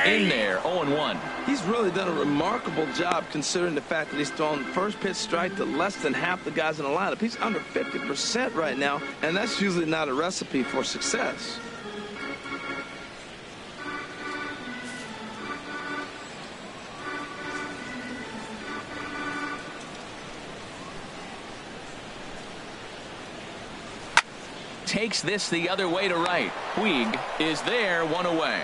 In there, 0-1. He's really done a remarkable job considering the fact that he's thrown first pitch strike to less than half the guys in the lineup. He's under 50% right now, and that's usually not a recipe for success. Takes this the other way to right. Puig is there, 1 away.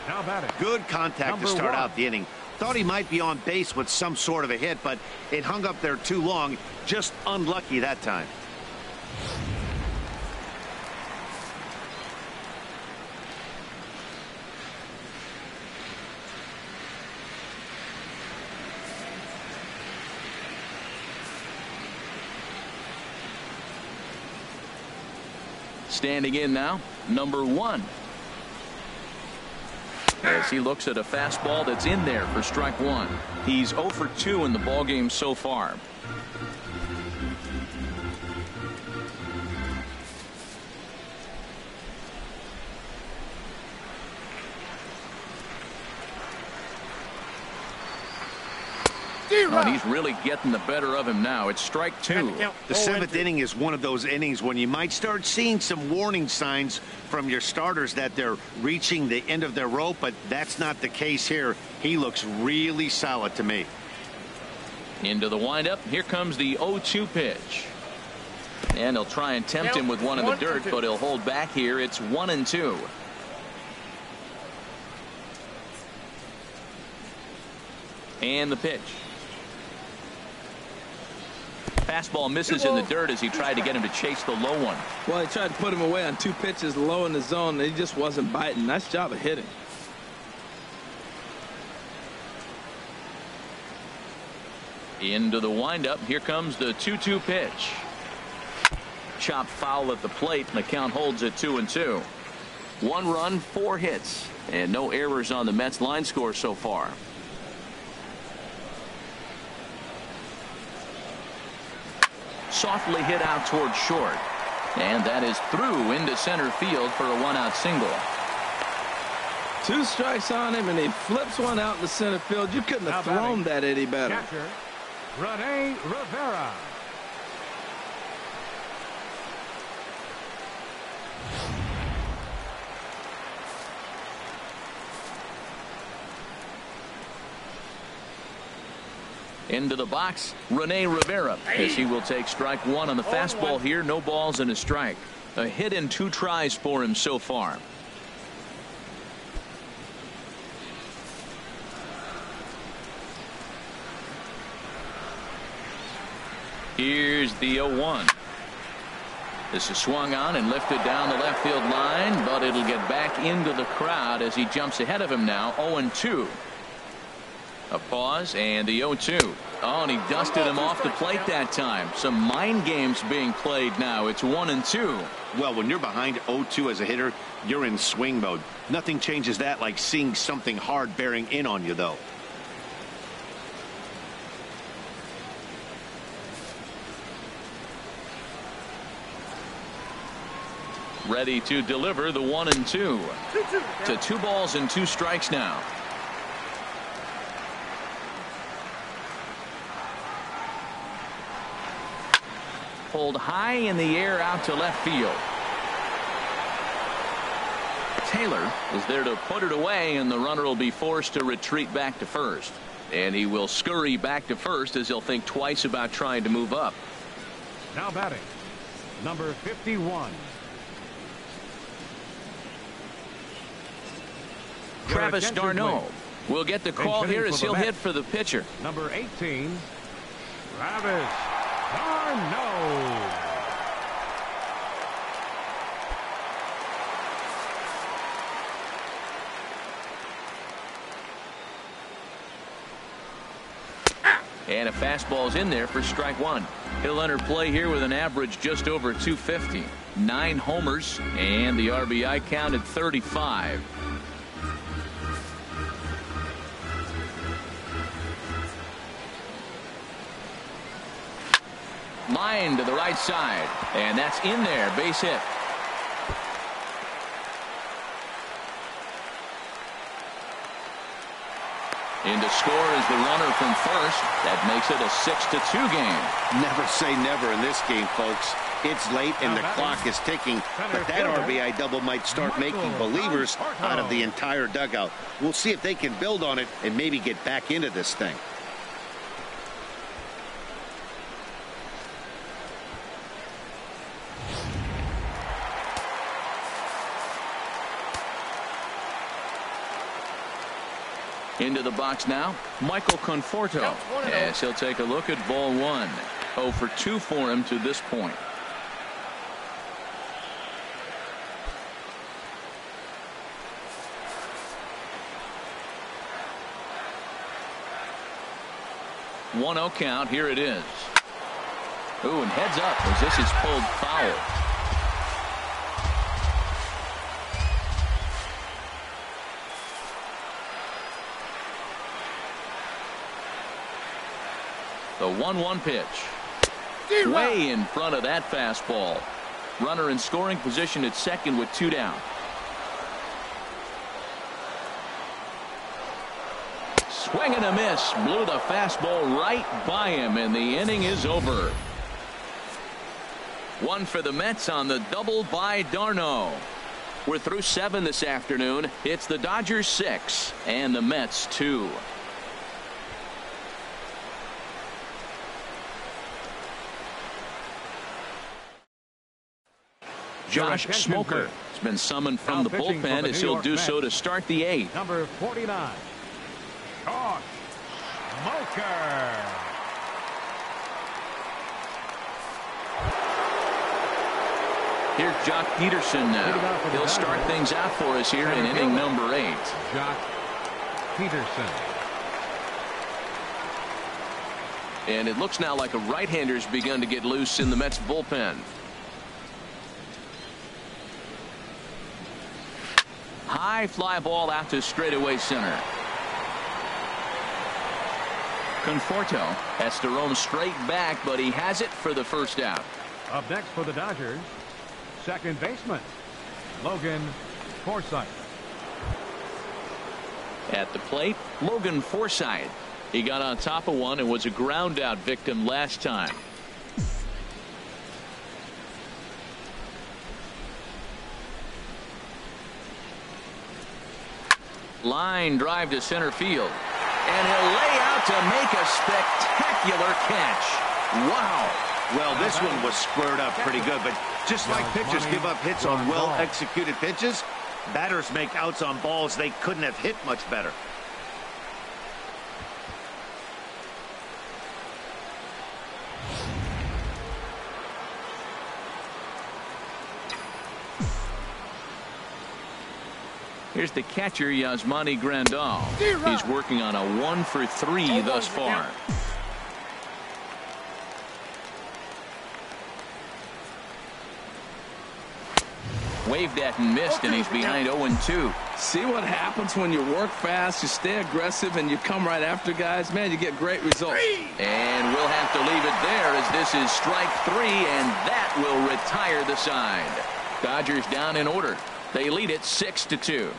Now batting. Good contact to start out the inning. Thought he might be on base with some sort of a hit, but it hung up there too long. Just unlucky that time. Standing in now, number 1. As he looks at a fastball that's in there for strike 1. He's 0 for 2 in the ballgame so far. And he's really getting the better of him now. It's strike 2. The 7th inning is one of those innings when you might start seeing some warning signs from your starters that they're reaching the end of their rope, but that's not the case here. He looks really solid to me. Into the windup. Here comes the 0-2 pitch. And he'll try and tempt him with one in the dirt, but he'll hold back here. It's 1-2. And the pitch. Fastball misses in the dirt as he tried to get him to chase the low one. Well, he tried to put him away on 2 pitches low in the zone, and he just wasn't biting. Nice job of hitting. Into the windup. Here comes the 2-2 pitch. Chopped foul at the plate, and the count holds at 2-2. 1 run, 4 hits, and no errors on the Mets line score so far. Softly hit out toward short, and that is through into center field for a 1-out single. 2 strikes on him, and he flips one out in the center field. You couldn't have thrown that any better. Catcher, Rene Rivera. Into the box, Rene Rivera, as he will take strike 1 on the fastball here. No balls and a strike. A hit in 2 tries for him so far. Here's the 0-1. This is swung on and lifted down the left field line, but it'll get back into the crowd as he jumps ahead of him now. 0-2. A pause and the 0-2. Oh, and he dusted him off the plate that time. Some mind games being played now. It's 1-2. Well, when you're behind 0-2 as a hitter, you're in swing mode. Nothing changes that like seeing something hard bearing in on you, though. Ready to deliver the 1-2. To 2 balls and 2 strikes now. Pulled high in the air out to left field. Taylor is there to put it away, and the runner will be forced to retreat back to first. And he will scurry back to first as he'll think twice about trying to move up. Now batting, number 51. Travis d'Arnaud will get the call here as he'll hit for the pitcher. Number 18, Travis d'Arnaud. And a fastball's in there for strike 1. He'll enter play here with an average just over 250. 9 homers, and the RBI count at 35. Line to the right side, and that's in there. Base hit. In to score is the runner from first. That makes it a 6-2 game. Never say never in this game, folks. It's late and the clock is ticking, but that RBI double might start making believers out of the entire dugout. We'll see if they can build on it and maybe get back into this thing. Into the box now, Michael Conforto, as he'll take a look at ball 1. 0 for 2 for him to this point. One 0 count. Here it is. Ooh, and heads up as this is pulled foul. The 1-1 pitch. Way in front of that fastball. Runner in scoring position at second with 2 down. Swing and a miss. Blew the fastball right by him, and the inning is over. 1 for the Mets on the double by d'Arnaud. We're through 7 this afternoon. It's the Dodgers 6 and the Mets 2. Josh Smoker has been summoned from the bullpen as he'll do so to start the 8th. Number 49, Josh Smoker. Here's Jock Peterson now. He'll start things out for us here in inning number 8. Jock Peterson. And it looks now like a right-hander's begun to get loose in the Mets bullpen. High fly ball out to straightaway center. Conforto has to roam straight back, but he has it for the first out. Up next for the Dodgers, second baseman Logan Forsythe. At the plate, Logan Forsythe. He got on top of one and was a ground out victim last time. Line drive to center field, and he'll lay out to make a spectacular catch. Wow. Well, this one was squared up pretty good, but just like pitchers give up hits on well-executed pitches, batters make outs on balls they couldn't have hit much better. Here's the catcher, Yasmani Grandal. He's working on a 1-for-3 thus far. Waved at and missed, and he's behind 0-2. See what happens when you work fast, you stay aggressive, and you come right after guys? Man, you get great results. And we'll have to leave it there as this is strike 3, and that will retire the side. Dodgers down in order. They lead it 6-2.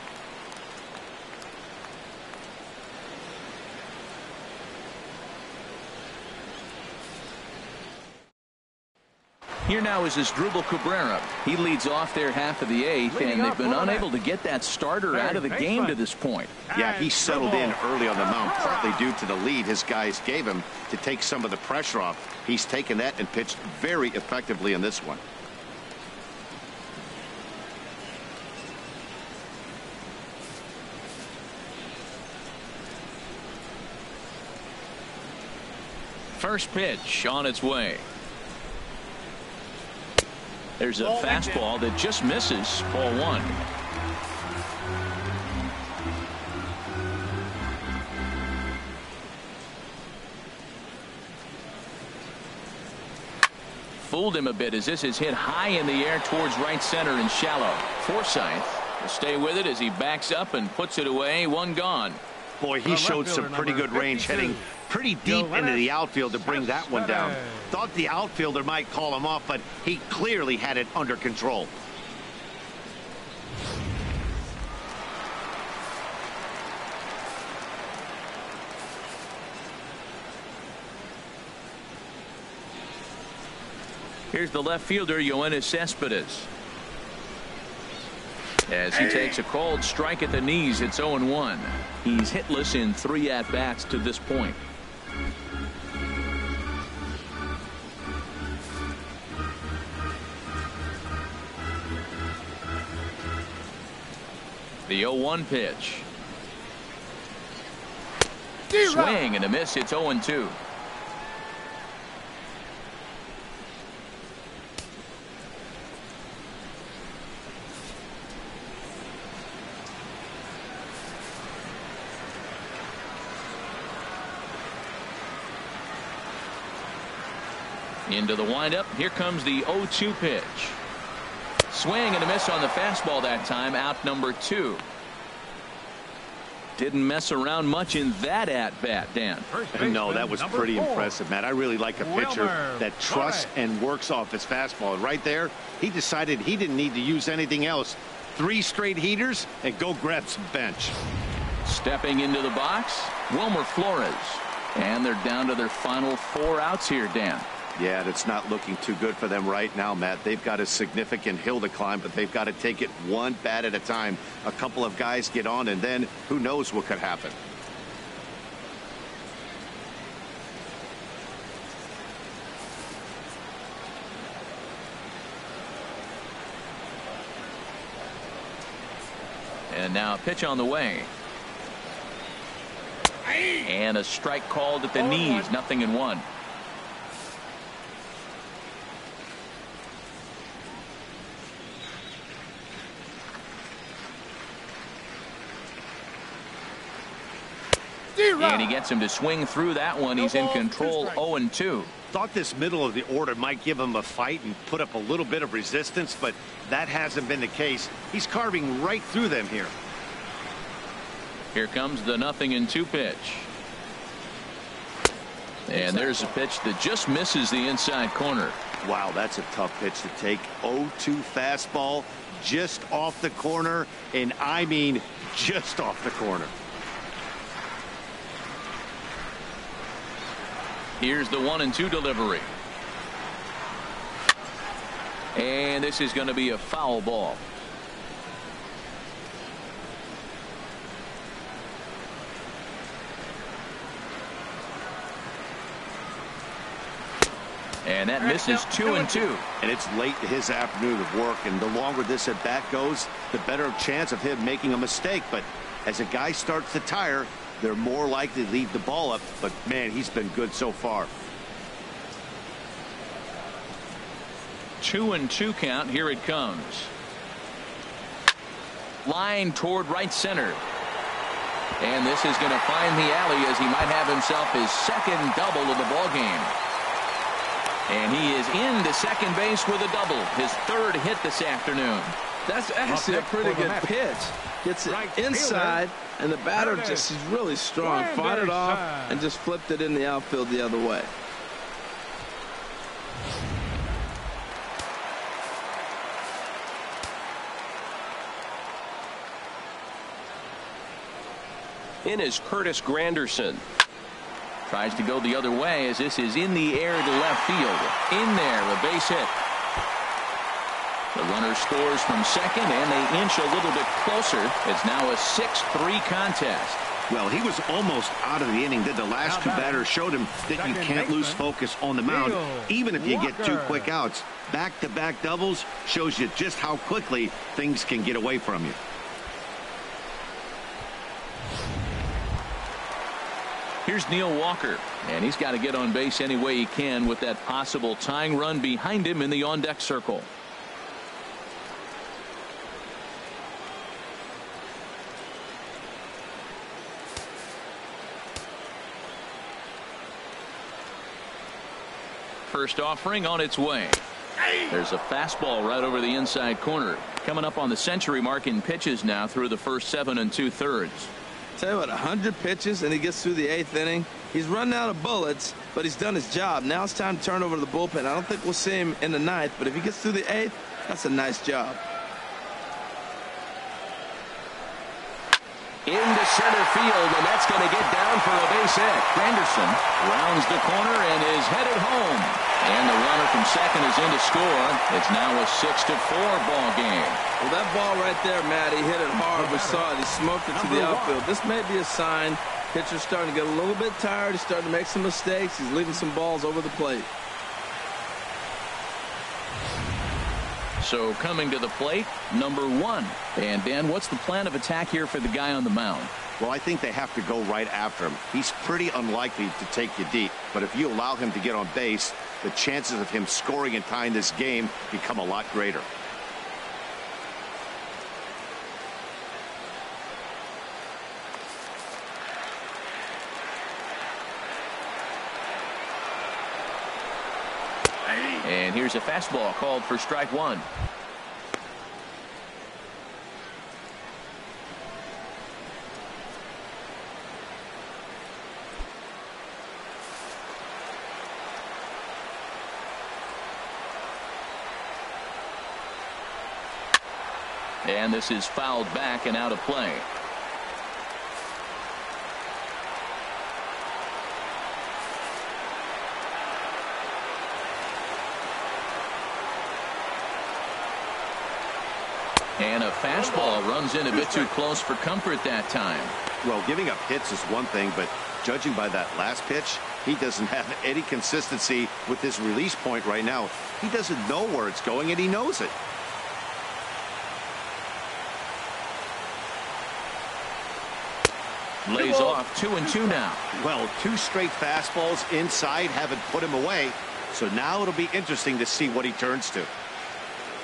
Here now is Asdrubal Cabrera. He leads off their half of the 8th, and they've been unable to get that starter out of the game to this point. Yeah, he settled in early on the mound, partly due to the lead his guys gave him to take some of the pressure off. He's taken that and pitched very effectively in this one. First pitch on its way. There's a fastball that just misses. Ball 1. Fooled him a bit as this is hit high in the air towards right center and shallow. Forsythe will stay with it as he backs up and puts it away. 1 gone. Boy, he showed some pretty good range heading pretty deep into the outfield to bring that one down. Thought the outfielder might call him off, but he clearly had it under control. Here's the left fielder, Yoenis Cespedes. As he takes a called strike at the knees, it's 0-1. He's hitless in 3 at-bats to this point. The 0-1 pitch. Swing and a miss. It's 0-2. Into the windup. Here comes the 0-2 pitch. Swing and a miss on the fastball that time. Out number 2. Didn't mess around much in that at bat, Dan. No, that was pretty impressive, Matt. I really like a pitcher that trusts and works off his fastball. And right there, he decided he didn't need to use anything else. 3 straight heaters and go grab some bench. Stepping into the box, Wilmer Flores. And they're down to their final 4 outs here, Dan. Yeah, that's not looking too good for them right now, Matt. They've got a significant hill to climb, but they've got to take it one bat at a time. A couple of guys get on, and then who knows what could happen. And now a pitch on the way. And a strike called at the knees. 0-1. And he gets him to swing through that one. He's in control. 0-2. Thought this middle of the order might give him a fight and put up a little bit of resistance, but that hasn't been the case. He's carving right through them here. Here comes the 0-2 pitch. And there's a pitch that just misses the inside corner. Wow, that's a tough pitch to take. 0-2 fastball just off the corner, and I mean just off the corner. Here's the 1-2 delivery. And this is going to be a foul ball. And that misses 2-2. And it's late in his afternoon of work, and the longer this at bat goes, the better chance of him making a mistake. But as a guy starts to tire, they're more likely to leave the ball up. But man, he's been good so far. 2-2 count. Here it comes. Line toward right center. And this is going to find the alley as he might have himself his second double of the ball game. And he is into second base with a double. His third hit this afternoon. That's actually a pretty good pitch. Gets it inside, and the batter just is really strong. Fought it off and just flipped it in the outfield the other way. In is Curtis Granderson. Tries to go the other way as this is in the air to left field. In there, a base hit. The runner scores from second, and they inch a little bit closer. It's now a 6-3 contest. Well, he was almost out of the inning. The last two batters showed him that you can't lose focus on the mound, even if you get 2 quick outs. Back-to-back doubles shows you just how quickly things can get away from you. Here's Neil Walker, and he's got to get on base any way he can with that possible tying run behind him in the on-deck circle. First offering on its way. There's a fastball right over the inside corner. Coming up on the century mark in pitches now through the first 7 2/3. Tell you what, 100 pitches and he gets through the 8th inning. He's running out of bullets, but he's done his job. Now it's time to turn over to the bullpen. I don't think we'll see him in the 9th, but if he gets through the 8th, that's a nice job. Into center field, and that's going to get down for a base hit. Granderson rounds the corner and is headed home. And the runner from second is in to score. It's now a 6-4 ball game. Well, that ball right there, Matt, he hit it hard. We saw it. He smoked it to the outfield. This may be a sign pitcher's starting to get a little bit tired. He's starting to make some mistakes. He's leaving some balls over the plate. So coming to the plate, number 1. And Dan, what's the plan of attack here for the guy on the mound? Well, I think they have to go right after him. He's pretty unlikely to take you deep, but if you allow him to get on base, the chances of him scoring and tying this game become a lot greater. And here's a fastball called for strike 1. And this is fouled back and out of play. And a fastball runs in a bit too close for comfort that time. Well, giving up hits is one thing, but judging by that last pitch, he doesn't have any consistency with his release point right now. He doesn't know where it's going, and he knows it. Lays off 2-2 now. Well, 2 straight fastballs inside haven't put him away, so now it'll be interesting to see what he turns to.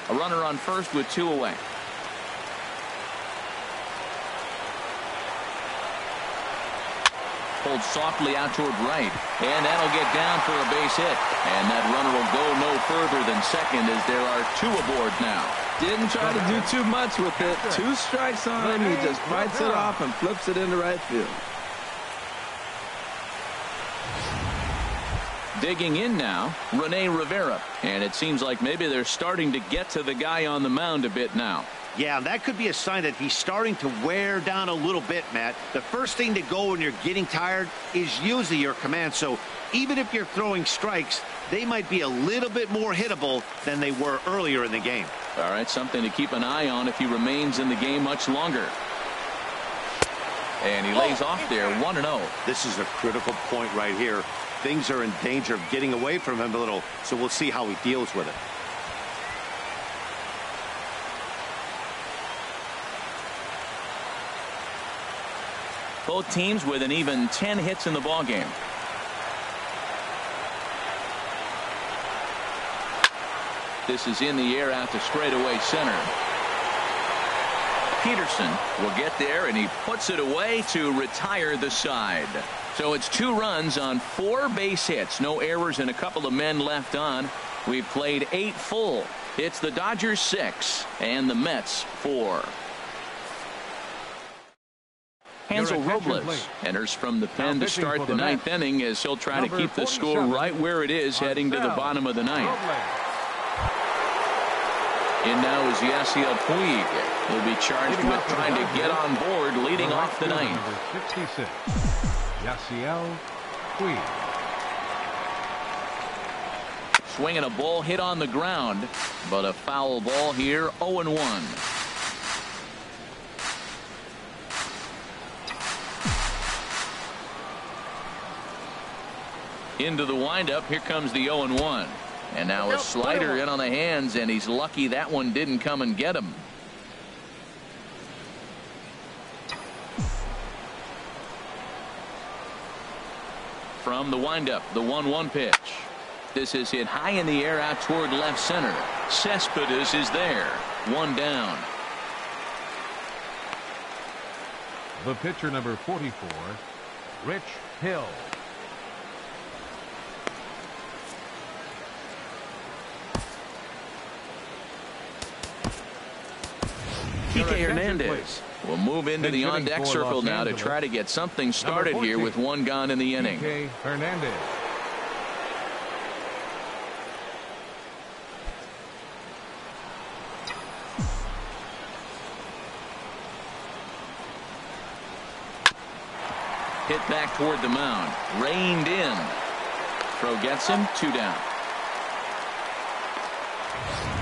A runner on first with 2 away. Pulled softly out toward right, and that'll get down for a base hit. And that runner will go no further than second as there are 2 aboard now. Didn't try to do too much with it. 2 strikes on him. He just bites it off and flips it into right field. Digging in now, Rene Rivera. And it seems like maybe they're starting to get to the guy on the mound a bit now. Yeah, that could be a sign that he's starting to wear down a little bit, Matt. The first thing to go when you're getting tired is usually your command. So even if you're throwing strikes, they might be a little bit more hittable than they were earlier in the game. All right, something to keep an eye on if he remains in the game much longer. And he lays off there, 1-0. This is a critical point right here. Things are in danger of getting away from him a little, so we'll see how he deals with it. Both teams with an even 10 hits in the ballgame. This is in the air out to straightaway center. Peterson will get there, and he puts it away to retire the side. So it's 2 runs on 4 base hits. No errors and a couple of men left on. We've played 8 full. It's the Dodgers 6 and the Mets 4. Hansel Robles enters from the pen to start the 9th inning as he'll try to keep the score right where it is heading to the bottom of the 9th. In now is Yasiel Puig. He'll be charged with trying to get on board leading off the 9th. Number 66, Yasiel Puig. Swinging a ball hit on the ground, but a foul ball here, 0-1. Into the windup, here comes the 0-1. And now a slider in on the hands, and he's lucky that one didn't come and get him. From the windup, the 1-1 pitch. This is hit high in the air out toward left center. Cespedes is there. 1 down. The pitcher, number 44, Rich Hill. Kike Hernandez will move into the on-deck circle now to try to get something started here with 1 gone in the inning. Kike Hernandez. Hit back toward the mound. Reined in. Throw gets him. 2 down.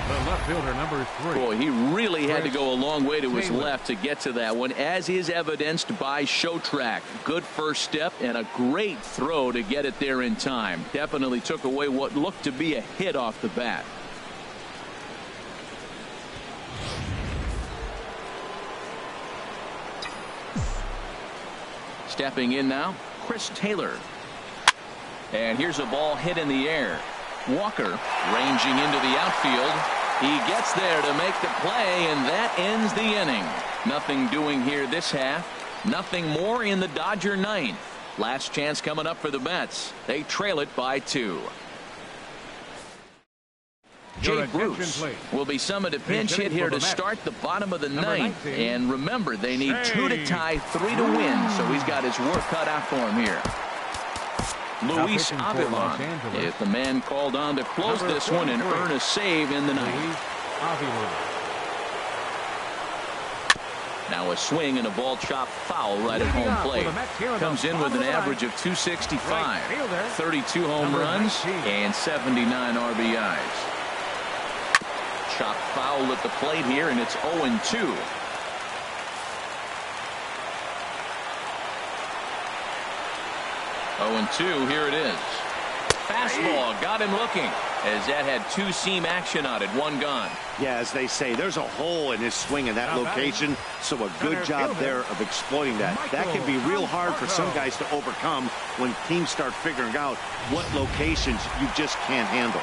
The left fielder, number 3. Boy, he really had to go a long way to his left to get to that one, as is evidenced by Showtrack. Good first step and a great throw to get it there in time. Definitely took away what looked to be a hit off the bat. Stepping in now, Chris Taylor. And here's a ball hit in the air. Walker ranging into the outfield. He gets there to make the play, and that ends the inning. Nothing doing here this half. Nothing more in the Dodger 9th. Last chance coming up for the Mets. They trail it by 2. Jay Bruce will be summoned to pinch hit here to start the bottom of the 9th. And remember, they need 2 to tie, 3 to win, so he's got his work cut out for him here. Luis Avilan is the man called on to close this one and earn a save in the 9th. Now a swing and a ball chopped foul right at home plate. Comes in with an average of 265, 32 home runs, and 79 RBIs. Chopped foul at the plate here, and it's 0-2. Here it is. Fastball got him looking, as that had 2-seam action on it. 1 gone. Yeah, as they say, there's a hole in his swing in that location, so a good job there of exploiting that. That can be real hard for some guys to overcome when teams start figuring out what locations you just can't handle.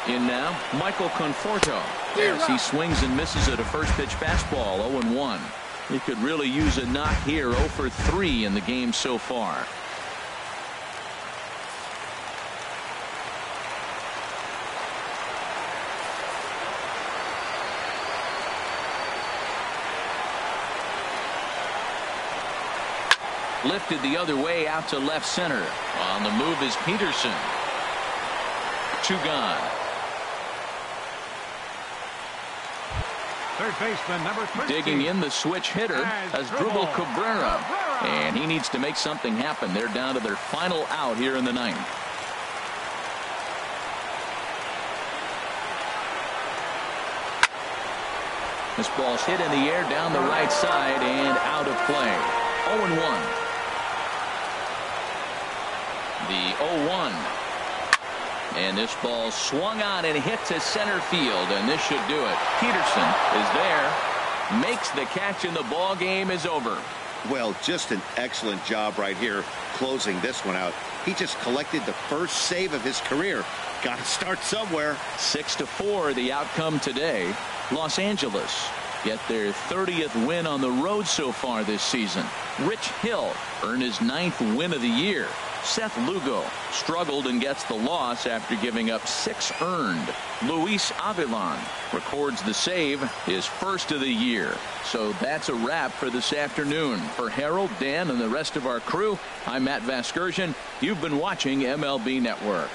In now, Michael Conforto, as he swings and misses at a first pitch fastball. 0-1. He could really use a knock here. 0 for 3 in the game so far. Lifted the other way out to left center. On the move is Peterson. 2 gone. Third baseman, number 13. Digging in the switch hitter Asdrubal Cabrera. And he needs to make something happen. They're down to their final out here in the 9th. This ball's hit in the air down the right side and out of play. 0-1. The 0-1. And this ball swung on and hit to center field, and this should do it. Peterson is there, makes the catch, and the ball game is over. Well, just an excellent job right here closing this one out. He just collected the first save of his career. Got to start somewhere. 6-4 the outcome today. Los Angeles get their 30th win on the road so far this season. Rich Hill earned his 9th win of the year. Seth Lugo struggled and gets the loss after giving up 6 earned. Luis Avilan records the save, his first of the year. So that's a wrap for this afternoon. For Harold, Dan, and the rest of our crew, I'm Matt Vasgersian. You've been watching MLB Network.